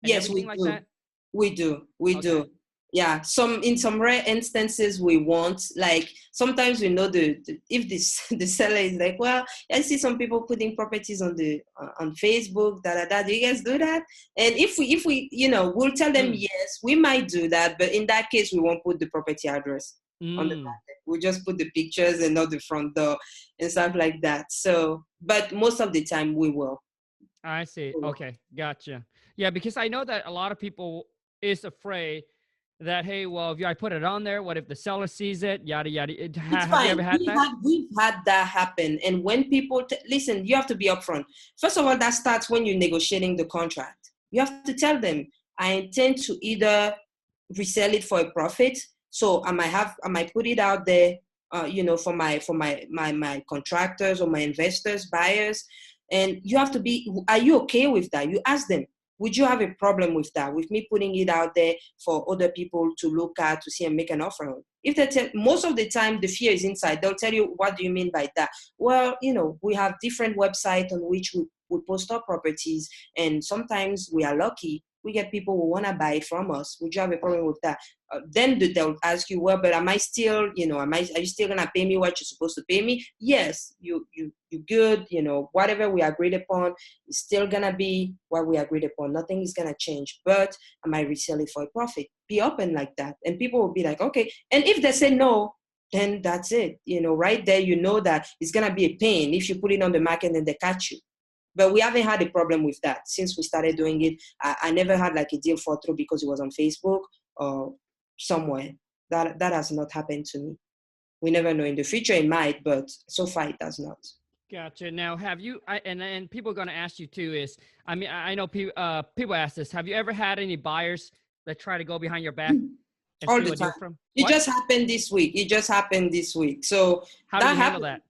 A: and
B: Yes,
A: everything
B: we
A: like
B: do.
A: that?
B: We do. We
A: Okay.
B: do. Yeah. In some rare instances we want, like sometimes we know if this the seller is like, well, I see some people putting properties on the on Facebook, do you guys do that? And if we we'll tell them
A: Mm.
B: yes, we might do that, but in that case we won't put the property address on the
A: Mm.
B: market. We'll just put the pictures and not the front door and stuff like that. So, but most of the time we will.
A: I see.
B: We will.
A: Okay. Gotcha. Yeah, because I know that a lot of people is afraid that, hey, well, if I put it on there, what if the seller sees it? Yada yada.
B: It's
A: Have you ever
B: fine.
A: had that?
B: We've had that happen. And when people listen, you have to be upfront. First of all, that starts when you're negotiating the contract. You have to tell them, I intend to either resell it for a profit. So I might put it out there, for my contractors or my investors, buyers. And you have to be, are you okay with that? You ask them, would you have a problem with that? With me putting it out there for other people to look at, to see and make an offer on? If they tell, most of the time the fear is inside, they'll tell you, what do you mean by that? Well, we have different websites on which we post our properties, and sometimes we are lucky. We get people who want to buy it from us. Would you have a problem with that? Then they'll ask you, well, but am I still, are you still gonna pay me what you're supposed to pay me? Yes, you good. Whatever we agreed upon is still gonna be what we agreed upon. Nothing is gonna change. But I might resell it for a profit. Be open like that, and people will be like, okay. And if they say no, then that's it. Right there, that it's gonna be a pain if you put it on the market and they catch you. But we haven't had a problem with that since we started doing it. I never had like a deal fall through because it was on Facebook or somewhere. That has not happened to me. We never know. In the future it might, but so far it does not.
A: Gotcha. Now, have you? And people are going to ask you too. I mean, I know people ask this. Have you ever had any buyers that try to go behind your back and
B: all
A: steal
B: the
A: a deal
B: time.
A: from?
B: It
A: What?
B: just happened this week. It just happened this week. So
A: How do
B: that
A: you handle
B: happened.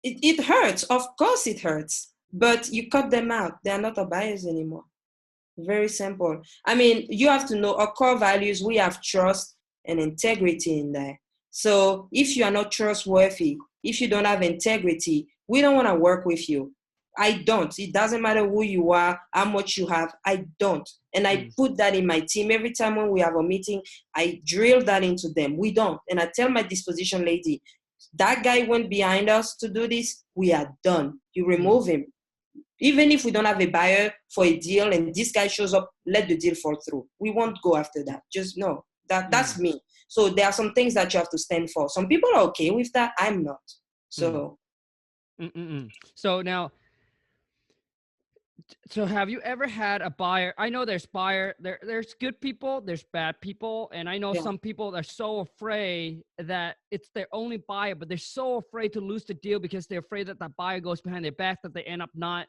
A: that?
B: It hurts. Of course it hurts. But you cut them out. They are not our buyers anymore. Very simple. I mean, you have to know our core values. We have trust and integrity in there. So if you are not trustworthy, if you don't have integrity, we don't want to work with you. I don't. It doesn't matter who you are, how much you have. I don't. And I put that in my team. Every time when we have a meeting, I drill that into them. We don't. And I tell my disposition lady, that guy went behind us to do this. We are done. You remove him. Even if we don't have a buyer for a deal and this guy shows up, let the deal fall through. We won't go after that. Just no, that's me. So there are some things that you have to stand for. Some people are okay with that. I'm not. So.
A: So now, so have you ever had a buyer? I know there's there's good people, there's bad people. And I know some people are so afraid that it's their only buyer, but they're so afraid to lose the deal because they're afraid that the buyer goes behind their back, that they end up not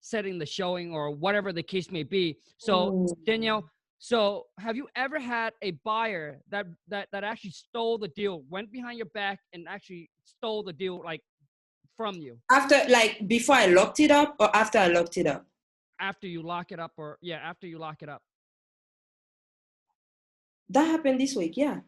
A: setting the showing or whatever the case may be. So Danielle, so have you ever had a buyer that actually stole the deal, went behind your back and actually stole the deal like from you?
B: After, like, before I locked it up or after I locked it up?
A: After you lock it up, or after you lock it up.
B: That happened this week, yeah.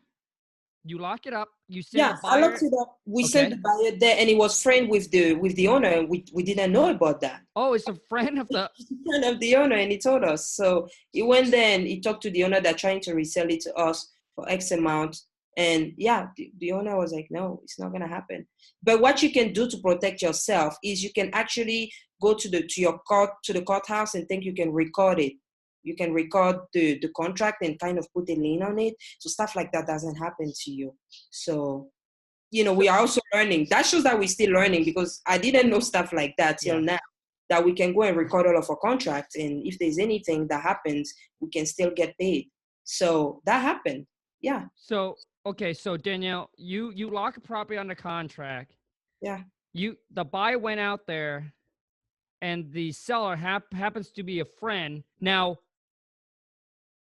A: You lock it up, you send the
B: I
A: buyer.
B: locked it up. We sent the buyer there and he was friend with the owner and we didn't know about that.
A: Oh, it's a friend of the
B: friend of the owner and he told us. So he went there and he talked to the owner that trying to resell it to us for X amount. And the owner was like, no, it's not gonna happen. But what you can do to protect yourself is you can actually go to the courthouse and think you can record it. You can record the contract and kind of put a lien on it. So stuff like that doesn't happen to you. So, we are also learning. That shows that we're still learning because I didn't know stuff like that till now, that we can go and record all of our contracts. And if there's anything that happens, we can still get paid. So that happened. Yeah.
A: So, okay. So Danielle, you lock a property under contract.
B: Yeah.
A: The buyer went out there and the seller happens to be a friend. Now,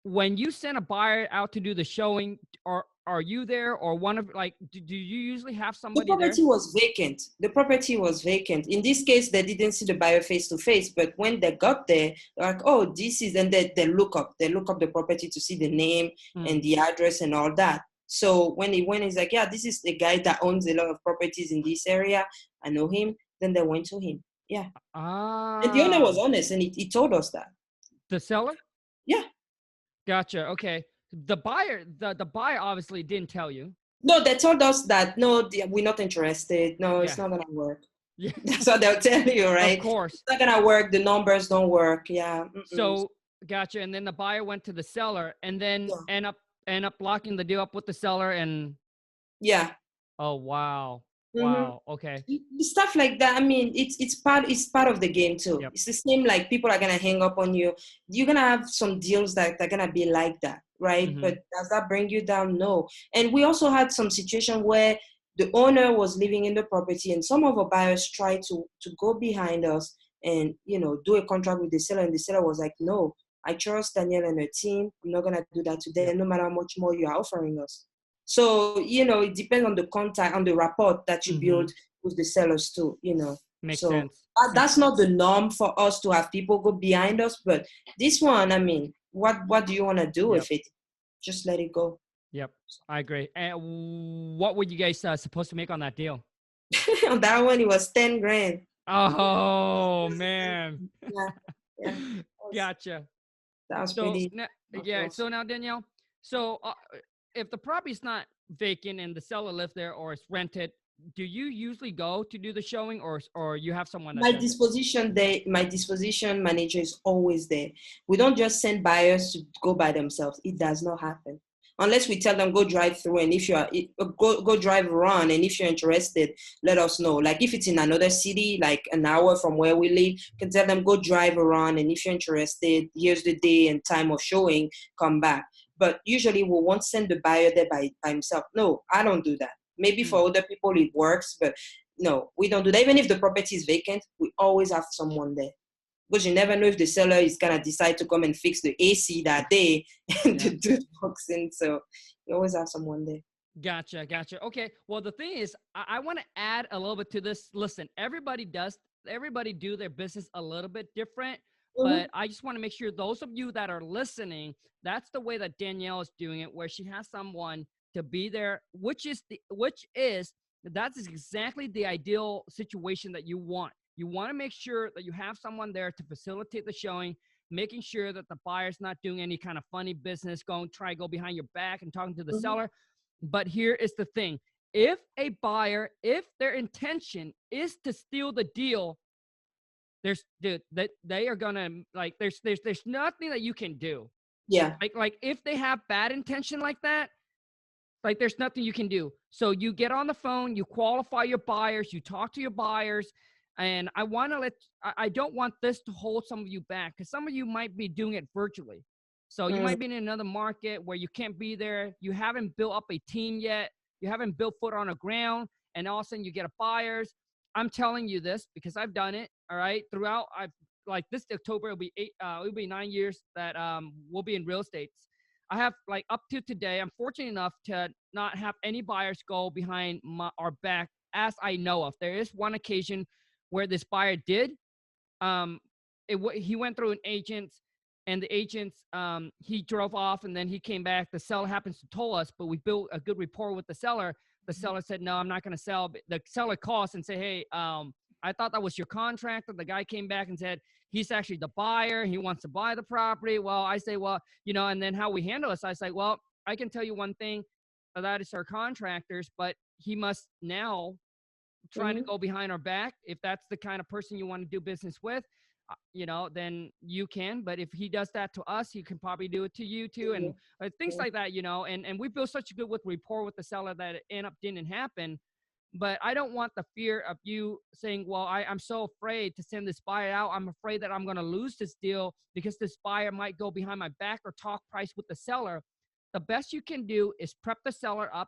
A: when you send a buyer out to do the showing, are you there or one of do you usually have somebody there?
B: The property was vacant. The property was vacant. In this case, they didn't see the buyer face to face, but when they got there, they're like, oh, this is, and they look up the property to see the name and the address and all that. So when he went, he's like, yeah, this is the guy that owns a lot of properties in this area. I know him. Then they went to him. Yeah. And the owner was honest and he told us that.
A: The seller?
B: Yeah.
A: Gotcha. Okay. The buyer obviously didn't tell you.
B: No, they told us that, no, we're not interested. No, it's not going to work. Yeah. That's what they'll tell you, right?
A: Of course.
B: It's not going to work. The numbers don't work. Yeah.
A: So, gotcha. And then the buyer went to the seller and then end up locking the deal up with the seller and.
B: Yeah.
A: Oh, wow. Wow. Okay.
B: Stuff like that. I mean, it's part of the game too. Yep. It's the same, like people are gonna hang up on you. You're gonna have some deals that are gonna be like that, right? But does that bring you down? No. And we also had some situation where the owner was living in the property and some of our buyers tried to go behind us and do a contract with the seller, and the seller was like, no, I trust Danielle and her team. I'm not gonna do that today, no matter how much more you're offering us. So, it depends on the contact, on the rapport that you build with the sellers too,
A: Makes
B: so
A: sense.
B: That's not the norm for us to have people go behind us. But this one, I mean, what do you want to do with it? Just let it go.
A: Yep, I agree. And what were you guys supposed to make on that deal?
B: On that one, it was 10 grand.
A: Oh, man.
B: Yeah.
A: Gotcha.
B: That was pretty.
A: So now, Danielle, so if the property's not vacant and the seller lives there or it's rented, do you usually go to do the showing or you have someone?
B: My disposition manager is always there. We don't just send buyers to go by themselves. It does not happen. Unless we tell them, go drive through, and if you're go drive around, and if you're interested, let us know. Like if it's in another city, like an hour from where we live, you can tell them, go drive around, and if you're interested, here's the day and time of showing, come back. But usually we won't send the buyer there by himself. No, I don't do that. Maybe for other people it works, but no, we don't do that. Even if the property is vacant, we always have someone there. because you never know if the seller is gonna decide to come and fix the AC that day and
A: Yeah.
B: to do the boxing. So you always have someone there.
A: Gotcha. Gotcha. Okay. Well, the thing is, I want to add a little bit to this. Listen, everybody do their business a little bit different,
B: Mm-hmm.
A: but I just want to make sure those of you that are listening, that's the way that Danielle is doing it, where she has someone to be there, that's exactly the ideal situation that you want. You want to make sure that you have someone there to facilitate the showing, making sure that the buyer's not doing any kind of funny business, go behind your back and talking to the
B: Mm-hmm.
A: seller. But here is the thing. If a buyer, if their intention is to steal the deal, they are gonna, like, there's nothing that you can do.
B: Yeah.
A: Like if they have bad intention like that, like there's nothing you can do. So you get on the phone, you qualify your buyers, you talk to your buyers, and I don't want this to hold some of you back, because some of you might be doing it virtually. So you
B: Mm-hmm.
A: might be in another market where you can't be there. You haven't built up a team yet. You haven't built foot on the ground, and all of a sudden you get a buyers. I'm telling you this because I've done it. All right, throughout I've like this October will be it'll be 9 years that we'll be in real estate. I have, like, up to today, I'm fortunate enough to not have any buyers go behind our back, as I know of. There is one occasion where this buyer did. Um, he went through an agent, and the agents, he drove off, and then he came back. The seller happens to told us, but we built a good rapport with the seller. The seller said, "No, I'm not going to sell." The seller calls and say, "Hey, I thought that was your contractor." The guy came back and said, he's actually the buyer. He wants to buy the property. Well, I say, well, and then how we handle this, I say, well, I can tell you one thing, that is our contractors, but he must now trying to
B: Mm-hmm.
A: go behind our back. If that's the kind of person you want to do business with, then you can. But if he does that to us, he can probably do it to you too, and things like that. And we built such a good rapport with the seller that it didn't happen. But I don't want the fear of you saying, well, I'm so afraid to send this buyer out. I'm afraid that I'm going to lose this deal because this buyer might go behind my back or talk price with the seller. The best you can do is prep the seller up,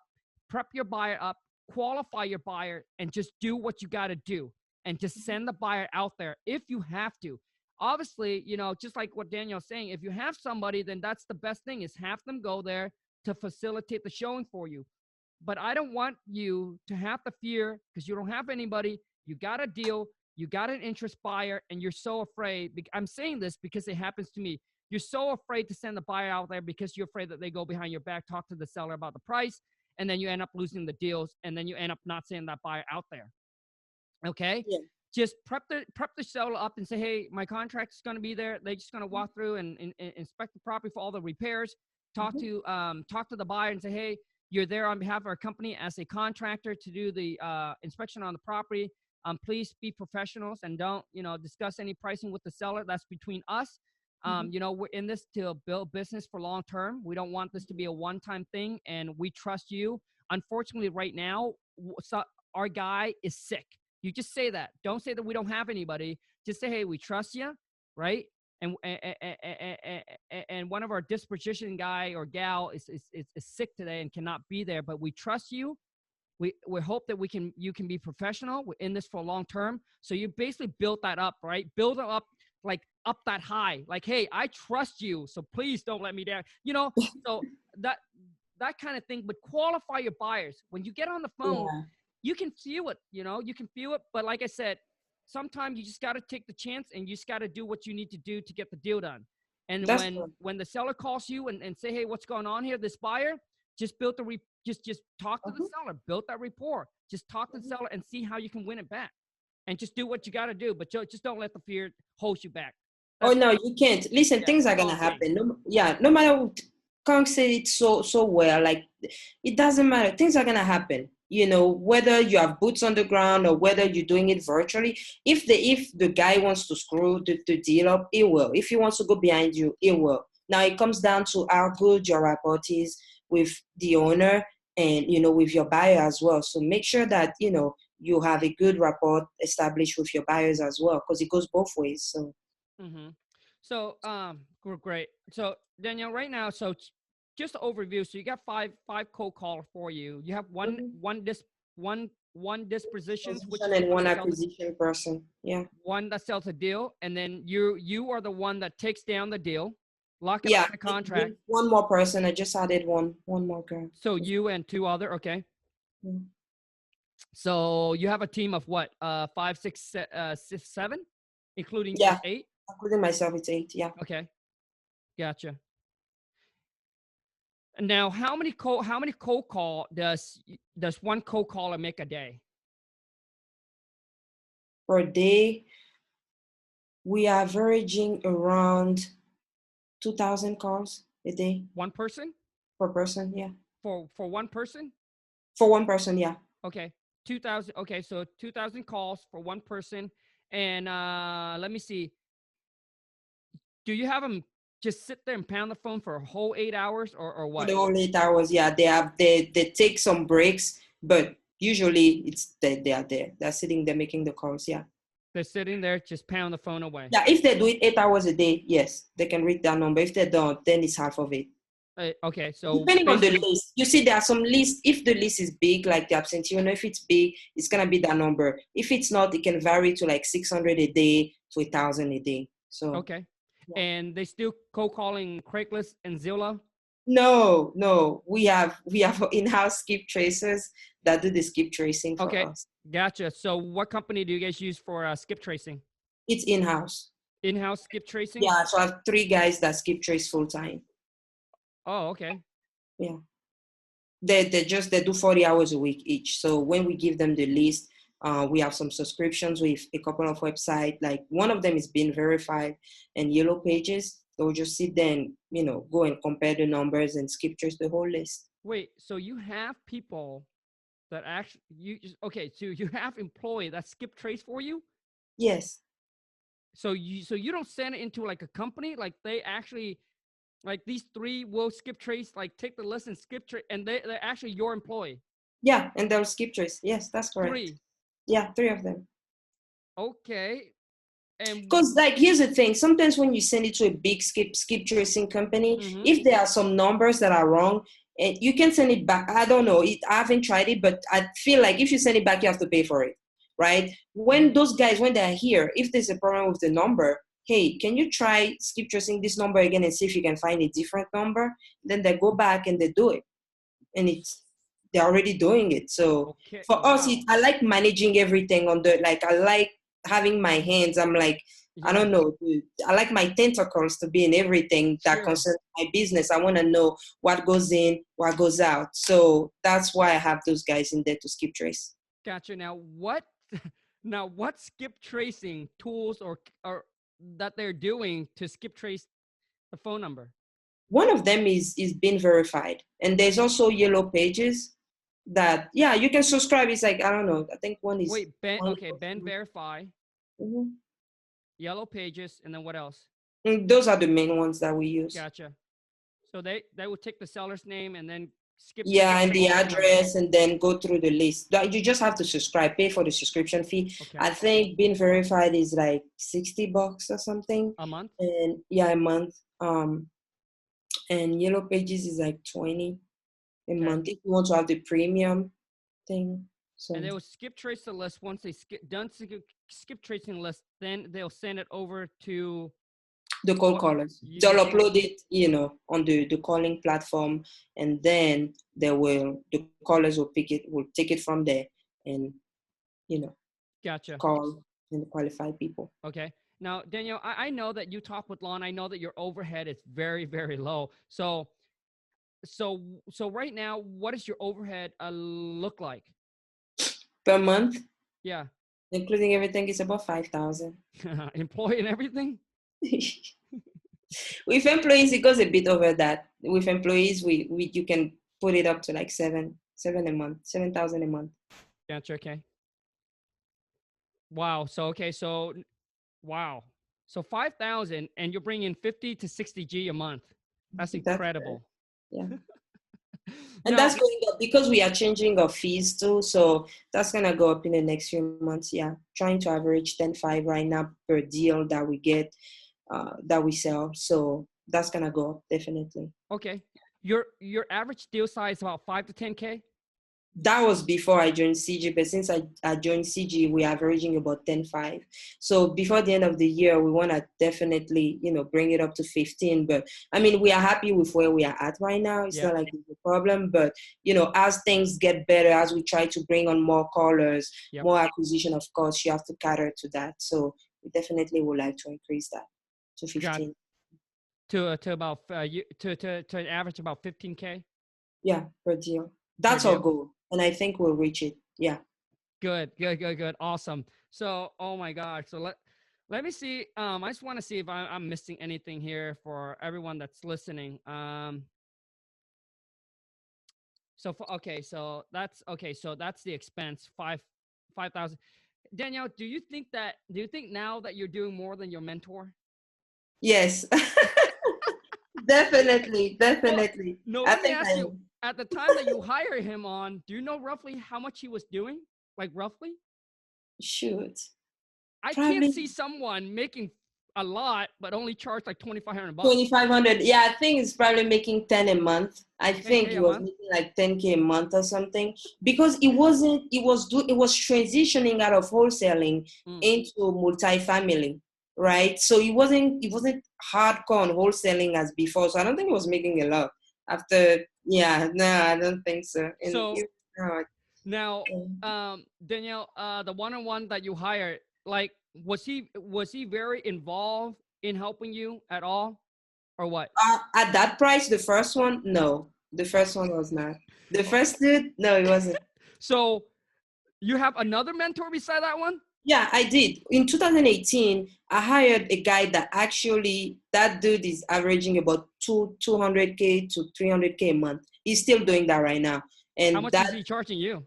A: prep your buyer up, qualify your buyer, and just do what you got to do, and just send the buyer out there if you have to. Obviously, just like what Danielle's saying, if you have somebody, then that's the best thing, is have them go there to facilitate the showing for you. But I don't want you to have the fear because you don't have anybody. You got a deal, you got an interest buyer, and you're so afraid. I'm saying this because it happens to me. You're so afraid to send the buyer out there because you're afraid that they go behind your back, talk to the seller about the price, and then you end up losing the deals, and then you end up not sending that buyer out there. Okay?
B: Yeah.
A: Just prep the seller up and say, hey, my contract is going to be there. They're just going to walk through and inspect the property for all the repairs. Talk
B: Mm-hmm.
A: to the buyer and say, hey, you're there on behalf of our company as a contractor to do the inspection on the property. Please be professionals and don't discuss any pricing with the seller. That's between us.
B: Mm-hmm.
A: We're in this to build business for long term. We don't want this to be a one-time thing, and we trust you. Unfortunately, right now, our guy is sick. You just say that. Don't say that we don't have anybody. Just say, hey, we trust you, right? And one of our disposition guy or gal is sick today and cannot be there, but we trust you. We hope that you can be professional. We're in this for long term. So you basically built that up, right? Build it up, like up that high. Like, hey, I trust you, so please don't let me down. So that kind of thing. But qualify your buyers. When you get on the phone,
B: Yeah.
A: you can feel it, you can feel it. But like I said, sometimes you just got to take the chance and you just got to do what you need to do to get the deal done. And
B: That's
A: when the seller calls you and say, hey, what's going on here, this buyer, just just talk to the
B: uh
A: seller, build that rapport, just talk to the seller and see how you can win it back, and just do what you got to do. But just don't let the fear hold you back.
B: Oh
A: That's
B: no, you can't. Listen,
A: Yeah,
B: things are
A: that's all
B: gonna
A: I'm saying.
B: happen. No, yeah, no matter what. Kang said it so well. Like, it doesn't matter. Things are gonna happen. Whether you have boots on the ground or whether you're doing it virtually. If the guy wants to screw the deal up, he will. If he wants to go behind you, he will. Now it comes down to how good your rapport is with the owner and with your buyer as well. So make sure that you have a good rapport established with your buyers as well, because it goes both ways. So.
A: Mm-hmm. So, great. So, Danielle, right now, so just an overview. So you got five cold caller for you. You have one
B: Mhm.
A: one one dispositions, which
B: Position
A: is the
B: and
A: one
B: one
A: that sells
B: acquisition person. Yeah.
A: one that sells a deal, and then you are the one that takes down the deal, lock it
B: Yeah.
A: up in the contract.
B: One more person. I just added one more girl.
A: So you and two other, okay.
B: Yeah.
A: So you have a team of what? Five, six, seven, including you,
B: Yeah.
A: eight.
B: Including myself, it's 8. Yeah.
A: Okay, gotcha. Now, how many cold call does one cold caller make a day?
B: Per day, we are averaging around 2,000 calls a day
A: One person
B: per person. Yeah.
A: for one person?
B: For one person. Yeah.
A: Okay, 2,000. Okay, so 2,000 calls for one person, and let me see. Do you have them just sit there and pound the phone for a whole 8 hours, or
B: For
A: what?
B: the whole 8 hours. Yeah. They take some breaks, but usually it's they are there. They're sitting there making the calls. Yeah.
A: They're sitting there just pound the phone away.
B: Yeah. If they do it 8 hours a day, yes, they can read that number. If they don't, then it's half of it.
A: Okay, so
B: Depending on the
A: basically,
B: list, you see there are some lists. If the list is big, like the absentee, if it's big, it's gonna be that number. If it's not, it can vary to like 600 a day to 1,000 a day. So
A: okay,
B: yeah.
A: and they still cold calling Craigslist and Zillow.
B: No, we have in-house skip tracers that do the skip tracing for
A: Okay,
B: us.
A: gotcha. So what company do you guys use for skip tracing?
B: It's in-house.
A: In-house skip tracing?
B: Yeah, so I have 3 guys that skip trace full time.
A: Oh, okay.
B: Yeah. They do 40 hours a week each. So when we give them the list, we have some subscriptions with a couple of websites. Like one of them is being verified and Yellow Pages. They'll just sit there and go and compare the numbers and skip trace the whole list.
A: Wait, so you have people that actually okay, so you have employee that skip trace for you?
B: Yes.
A: So you don't send it into like a company, like they actually, like these three will skip trace, like take the list and skip trace, and they're actually your employee.
B: Yeah, and they'll skip trace. Yes, that's correct.
A: Three.
B: Yeah, 3 of them.
A: Okay. And
B: Because like here's the thing, sometimes when you send it to a big skip tracing company, if there are some numbers that are wrong, and you can send it back. I don't know, I haven't tried it, but I feel like if you send it back, you have to pay for it, right? When those guys, when they're here, if there's a problem with the number, hey, can you try skip tracing this number again and see if you can find a different number? Then they go back and they do it, and they're already doing it. So
A: okay,
B: for us,
A: wow.
B: I like managing everything on the, like, I like having my hands. I'm like, I
A: Yeah.
B: don't know, I like my tentacles to be in everything that
A: Sure.
B: concerns my business. I want to know what goes in, what goes out. So that's why I have those guys in there to skip trace.
A: Gotcha. Now what now what skip tracing tools or that they're doing to skip trace the phone number?
B: One of them is being verified, and there's also Yellow Pages that, yeah, you can subscribe. It's like, I don't know, I think one is
A: Wait, Ben,
B: 20
A: okay, Ben Verify,
B: Mhm.
A: Yellow Pages, and then what else?
B: Those are the main ones that we use.
A: Gotcha. So they will take the seller's name and then skip
B: Yeah,
A: trace
B: and
A: the
B: the
A: whole phone number.
B: address, and then go through the list. You just have to subscribe, pay for the subscription fee.
A: Okay.
B: I think being verified is like $60 or something.
A: A month?
B: And yeah, a month. And Yellow Pages is like 20 a month if you want to have the premium thing. So
A: And they will skip trace the list. Once they skip tracing the list, then they'll send it over to
B: the cold callers,
A: you
B: they'll
A: guys.
B: upload it, on the calling platform, and then the callers will take it from there and,
A: Gotcha.
B: call and qualify people.
A: Okay. Now, Danielle, I know that you talk with Lon. I know that your overhead is very, very low. So right now, what does your overhead look like?
B: Per month,
A: Yeah.
B: including everything, is about 5,000.
A: Employee and everything?
B: With employees, it goes a bit over that. With employees, you can put it up to like seven a month, 7,000 a month.
A: Gotcha. Okay. Wow. Wow. So 5,000, and you're bringing 50 to 60 G a month. That's incredible.
B: Yeah. And that's going up because we are changing our fees too. So that's going to go up in the next few months. Yeah. Trying to average 10.5 right now per deal that we get, that we sell. So that's going to go up definitely.
A: Okay. Your average deal size is about 5 to 10K?
B: That was before I joined CG, but since I joined CG, we're averaging about 10.5. So before the end of the year, we want to definitely, bring it up to 15. But I mean, we are happy with where we are at right now. It's not like it's a problem, but as things get better, as we try to bring on more callers, more acquisition, of course, you have to cater to that. So we definitely would like to increase that to 15.
A: To about to an average about 15K.
B: Yeah, per deal. That's our goal, and I think we'll reach it. Yeah.
A: Good. Awesome. So, oh my God. So let me see. I just want to see if I'm missing anything here for everyone that's listening. So that's the expense, 5,000. Danielle, do you think now that you're doing more than your mentor?
B: Yes. Definitely.
A: No, let me ask you, at the time that you hire him on, do you know roughly how much he was doing? Like roughly?
B: Shoot.
A: I can't see someone making a lot, but only charge like $2,500.
B: 2,500. Yeah, I think it's probably making 10 a month. I think he was making like 10K a month or something, because it was transitioning out of wholesaling into multifamily, right? So it wasn't hardcore on wholesaling as before. So I don't think he was making a lot after. Yeah, no, I don't think so.
A: Now, Danielle, the one-on-one that you hired, like, was he very involved in helping you at all, or what?
B: At that price, the first one, no. The first one was not. The first dude, no, it wasn't.
A: So you have another mentor beside that one?
B: Yeah, I did. In 2018, I hired a guy that dude is averaging about 200K to 300K a month. He's still doing that right now. And
A: how much is he charging you?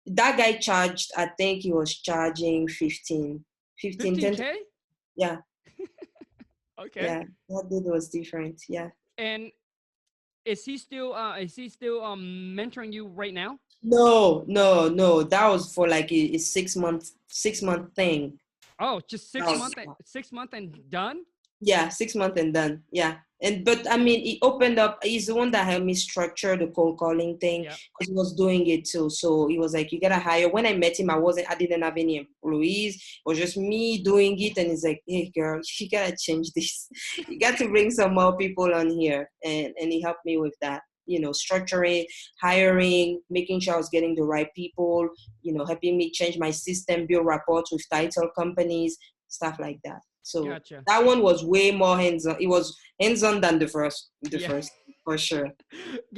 B: That guy charged, I think he was charging 15.
A: 15K?
B: Yeah.
A: Okay.
B: Yeah, that dude was different. Yeah.
A: And is he still mentoring you right now?
B: No. That was for like a 6 month thing.
A: Oh, just 6 months and done?
B: Yeah, 6 months and done. Yeah. But I mean, he opened up, he's the one that helped me structure the cold calling thing, because he was doing it too. So he was like, you gotta hire. When I met him, I didn't have any employees. It was just me doing it. And he's like, hey girl, you gotta change this. You got to bring some more people on here. And he helped me with that, structuring, hiring, making sure I was getting the right people, helping me change my system, build reports with title companies, stuff like that. So that one was way more hands-on. It was hands-on than the first, for sure.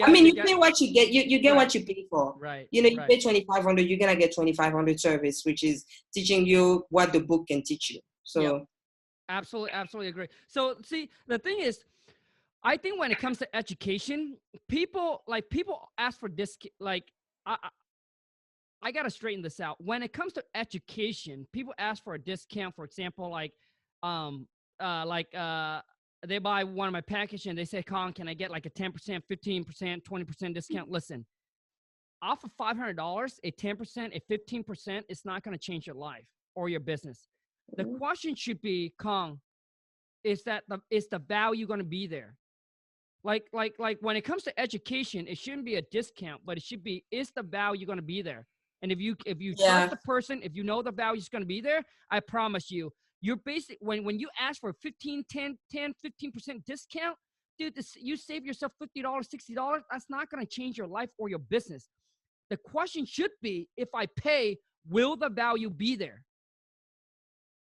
B: I mean, you pay what you get. You get what you pay for.
A: Right.
B: You pay 2,500. You're gonna get 2,500 service, which is teaching you what the book can teach you. So,
A: absolutely agree. So, see, the thing is, I think when it comes to education, people ask for this. Like, I gotta straighten this out. When it comes to education, people ask for a discount. For example, they buy one of my package and they say, Khang, can I get like a 10%, 15%, 20% discount? Listen, off of $500, a 10%, a 15% is not going to change your life or your business. The question should be, Khang, is the value going to be there? Like when it comes to education, it shouldn't be a discount, but it should be, is the value going to be there? And if you trust the person, if you know the value is going to be there, I promise you, you're basic when you ask for 15% discount, dude, you save yourself $50, $60. That's not going to change your life or your business. The question should be, if I pay, will the value be there?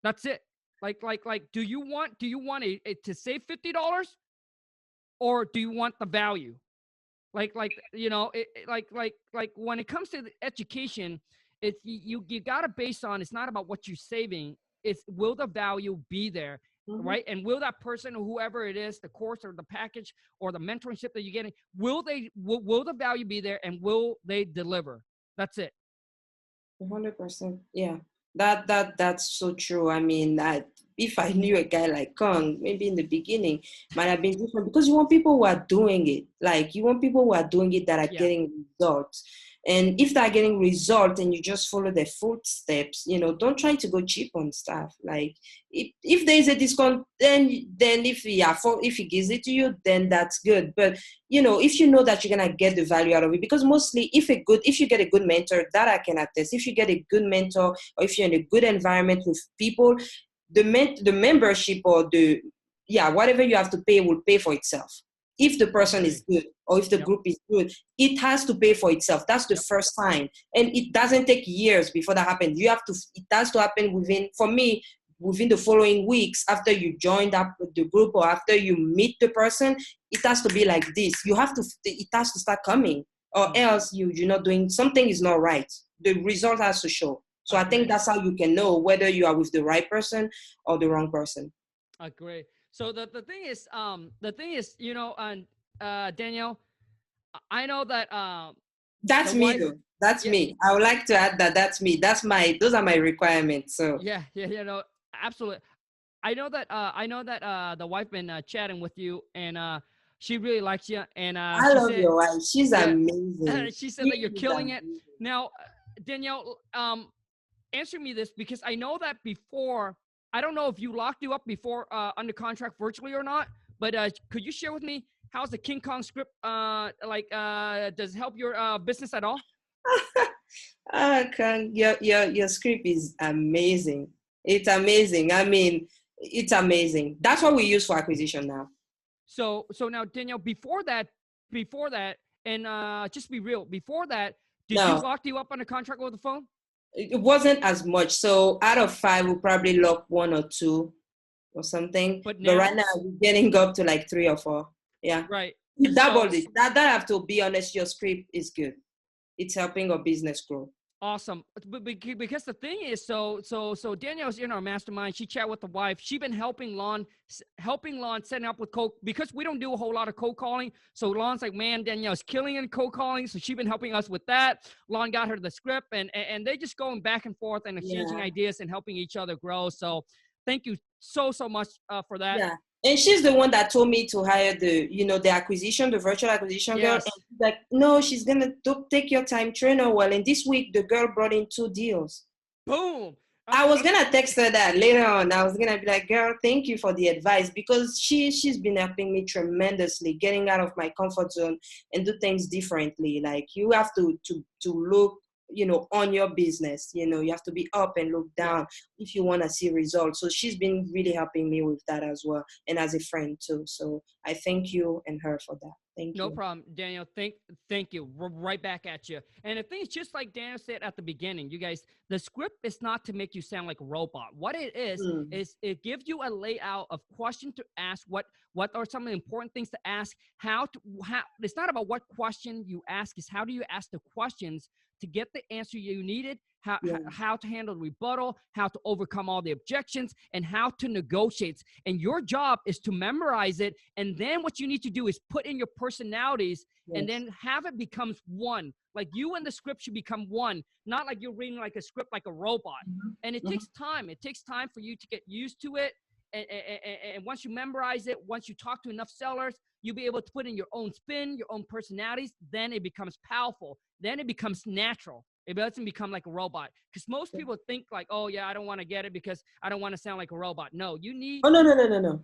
A: That's it. Like, do you want to save $50, or do you want the value? Like when it comes to the education, it's you got to base on, it's not about what you're saving. It's, will the value be there, right? And will that person, or whoever it is, the course or the package or the mentorship that you're getting, will the value be there, and will they deliver? That's it.
B: 100%. Yeah, that's so true. I mean, if I knew a guy like Khang, maybe in the beginning, might have been different, because you want people who are doing it. Like, you want people who are doing it that are getting results. And if they're getting result and you just follow their footsteps, don't try to go cheap on stuff. Like if there is a discount, then if he gives it to you, then that's good. But if you know that you're gonna get the value out of it, because mostly if you get a good mentor, that I can attest, if you get a good mentor, or if you're in a good environment with people, the membership or whatever you have to pay will pay for itself. If the person is good, or if the group is good, it has to pay for itself. That's the first sign. And it doesn't take years before that happens. It has to happen within the following weeks after you joined up with the group, or after you meet the person. It has to be like this. It has to start coming, or else you're not doing, something is not right. The result has to show. So I think that's how you can know whether you are with the right person or the wrong person.
A: Agree. So the thing is, Danielle, I know that
B: that's me
A: wife,
B: though. That's me. I would like to add that that's me. Those are my requirements. So
A: yeah, absolutely. I know that the wife been chatting with you, and she really likes you, and
B: I
A: she
B: love
A: said,
B: your wife. She's amazing.
A: she said
B: She
A: that you're
B: is
A: killing it.
B: amazing.
A: Now, Danielle, answer me this, because I know that before, I don't know if you locked you up before under contract virtually or not, but could you share with me how's the King Kong script does it help your business at all?
B: Khang, your script is amazing. It's amazing. I mean, it's amazing. That's what we use for acquisition now.
A: So now, Danielle, before that, and just be real, before that, did you lock you up on a contract over the phone?
B: It wasn't as much. So out of 5, we'll probably lock 1 or 2 or something. But right now, we're getting up to like 3 or 4. Yeah.
A: Right.
B: We doubled it. That I have to be honest, your script is good. It's helping our business grow.
A: Awesome. But because the thing is, so Danielle's in our mastermind. She chat with the wife. She been helping Lon setting up with cold, because we don't do a whole lot of cold calling. So Lon's like, man, Danielle's killing in cold calling. So she been helping us with that. Lon got her the script, and they just going back and forth and exchanging ideas and helping each other grow. So thank you so much for that.
B: Yeah. And she's the one that told me to hire the virtual acquisition girl. And she's like, no, she's going to take your time, train her well. And this week, the girl brought in 2 deals.
A: Boom.
B: I was going to text her that later on. I was going to be like, girl, thank you for the advice, because she's been helping me tremendously, getting out of my comfort zone and do things differently. Like, you have to look, on your business, you have to be up and look down if you want to see results. So she's been really helping me with that as well, and as a friend too. So I thank you and her for that. Thank you.
A: No problem, Danielle. Thank you. We're right back at you. And the thing is, just like Danielle said at the beginning, you guys, the script is not to make you sound like a robot. What it is it gives you a layout of questions to ask. What are some of the important things to ask? How it's not about what question you ask, is how do you ask the questions to get the answer you needed, how to handle the rebuttal, how to overcome all the objections, and how to negotiate. And your job is to memorize it. And then what you need to do is put in your personalities and then have it becomes one. Like you and the script should become one, not like you're reading like a script like a robot. And it takes time. It takes time for you to get used to it. And once you memorize it, once you talk to enough sellers, you'll be able to put in your own spin, your own personalities. Then it becomes powerful. Then it becomes natural. It doesn't become like a robot. Because most people think like, oh, yeah, I don't want to get it because I don't want to sound like a robot. No, you need...
B: Oh, no.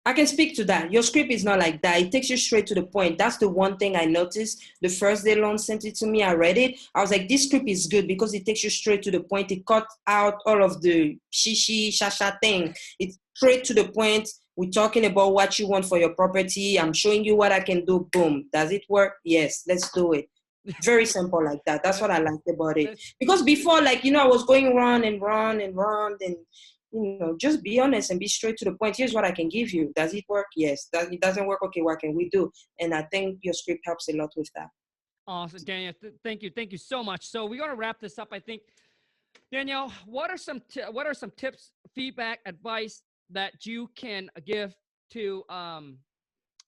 B: I can speak to that. Your script is not like that. It takes you straight to the point. That's the one thing I noticed. The first day Lon sent it to me, I read it. I was like, this script is good because it takes you straight to the point. It cut out all of the shishi, shasha thing. It's straight to the point. We're talking about what you want for your property. I'm showing you what I can do. Boom. Does it work? Yes, let's do it. Very simple like that. That's what I liked about it. Because before, like, I was going round and just be honest and be straight to the point. Here's what I can give you. Does it work? Yes. It doesn't work? Okay, what can we do? And I think your script helps a lot with that.
A: Awesome, Danielle. Thank you. Thank you so much. So we're going to wrap this up. I think, Danielle, what are some tips, feedback, advice that you can give to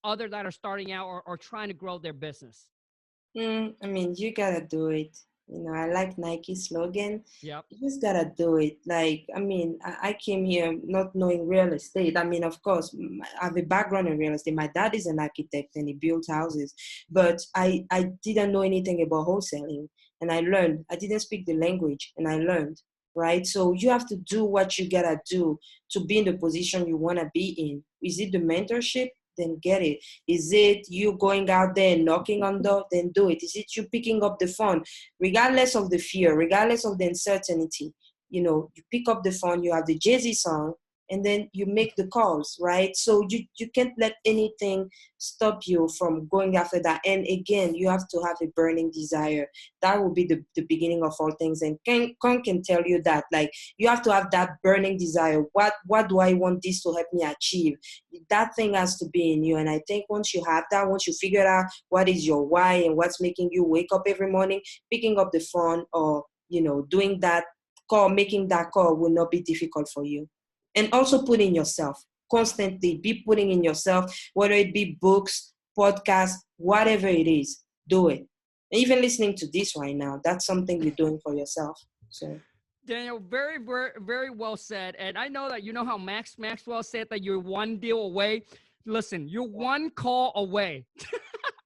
A: others that are starting out or trying to grow their business?
B: I mean, you got to do it. You know, I like Nike slogan.
A: Yep.
B: You just gotta do it. Like, I mean, I came here not knowing real estate. I mean, of course, I have a background in real estate. My dad is an architect and he built houses, but I didn't know anything about wholesaling. And I learned. I didn't speak the language and I learned, right? So you have to do what you gotta do to be in the position you wanna be in. Is it the mentorship? Then get it. Is it you going out there and knocking on door? Then do it. Is it you picking up the phone? Regardless of the fear, regardless of the uncertainty, you know, you pick up the phone, you have the Jay-Z song, and then you make the calls, right? So you can't let anything stop you from going after that. And again, you have to have a burning desire. That will be the beginning of all things. And Khang can tell you that, like, you have to have that burning desire. What do I want this to help me achieve? That thing has to be in you. And I think once you have that, once you figure out what is your why and what's making you wake up every morning, picking up the phone or, you know, doing that call, making that call will not be difficult for you. And also put in yourself, constantly be putting in yourself, whether it be books, podcasts, whatever it is, do it. And even listening to this right now, that's something you're doing for yourself. So
A: Daniel, very, very, very well said. And I know that you know how Maxwell said that you're one deal away. Listen, you're one call away.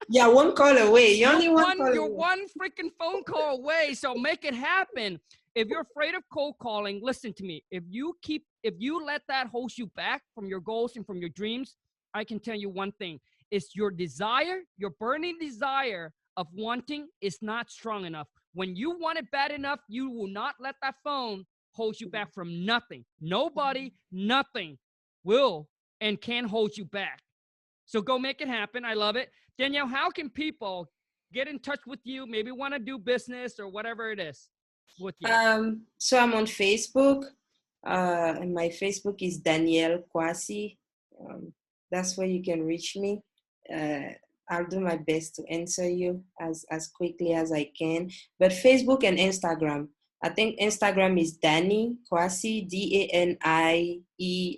B: yeah, one call away. You're only one call
A: You're
B: away.
A: one freaking phone call away. So make it happen. If you're afraid of cold calling, listen to me. If you let that hold you back from your goals and from your dreams, I can tell you one thing. It's your desire, your burning desire of wanting is not strong enough. When you want it bad enough, you will not let that phone hold you back from nothing. Nobody, nothing will and can hold you back. So go make it happen. I love it. Danielle, how can people get in touch with you? Maybe want to do business or whatever it is with you.
B: So I'm on Facebook. And my Facebook is Daniele Kouassi. That's where you can reach me. Uh, I'll do my best to answer you as quickly as I can. But Facebook and Instagram. I think Instagram is Dani Kouassi, DANIE,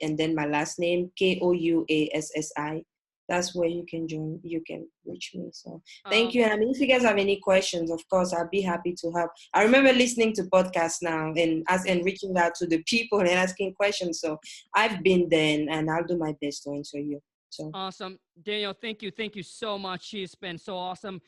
B: and then my last name, KOUASSI. That's where you can join. You can reach me. So thank you. And I mean, if you guys have any questions, of course, I'll be happy to help. I remember listening to podcasts now and reaching out to the people and asking questions. So I've been there, and I'll do my best to answer you. So
A: awesome. Danielle, thank you. Thank you so much. She's been so awesome.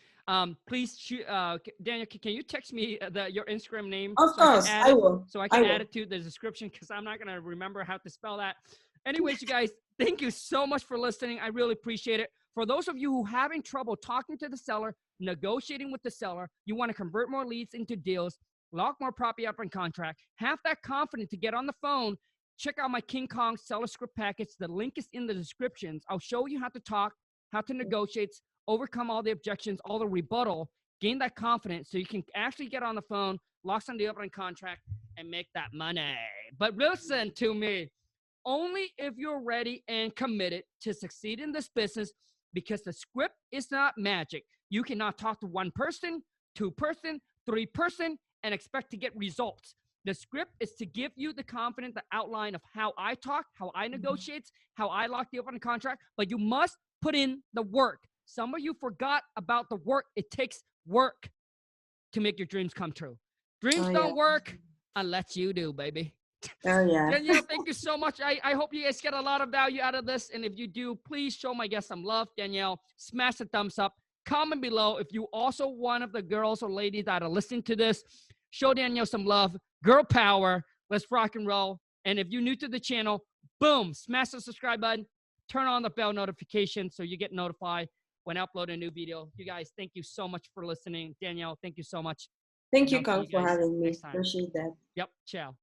A: Please, Danielle, can you text me your Instagram name
B: of
A: so I can
B: course,
A: add
B: I
A: it?
B: will.
A: So I
B: I
A: can add
B: will.
A: it to the description because I'm not going to remember how to spell that. Anyways, you guys, thank you so much for listening. I really appreciate it. For those of you who are having trouble talking to the seller, negotiating with the seller, you want to convert more leads into deals, lock more property up in contract, have that confidence to get on the phone, check out my King Kong seller script package. The link is in the descriptions. I'll show you how to talk, how to negotiate, overcome all the objections, all the rebuttal, gain that confidence so you can actually get on the phone, lock somebody up in contract, and make that money. But listen to me. Only if you're ready and committed to succeed in this business, because the script is not magic. You cannot talk to one person, two person, three person, and expect to get results. The script is to give you the confidence, the outline of how I talk, how I negotiate, how I lock the open contract, but you must put in the work. Some of you forgot about the work. It takes work to make your dreams come true. Dreams
B: Oh yeah.
A: don't work unless you do, baby.
B: Oh yeah.
A: Danielle, thank you so much. I hope you guys get a lot of value out of this. And if you do, please show my guest some love. Danielle, smash the thumbs up. Comment below if you also one of the girls or ladies that are listening to this. Show Danielle some love. Girl power. Let's rock and roll. And if you're new to the channel, boom, smash the subscribe button. Turn on the bell notification so you get notified when I upload a new video. You guys, thank you so much for listening. Danielle, thank you so much.
B: Thank
A: And
B: you,
A: I'll see
B: Khang,
A: you
B: for
A: guys
B: having me.
A: next time.
B: Appreciate that.
A: Yep, ciao.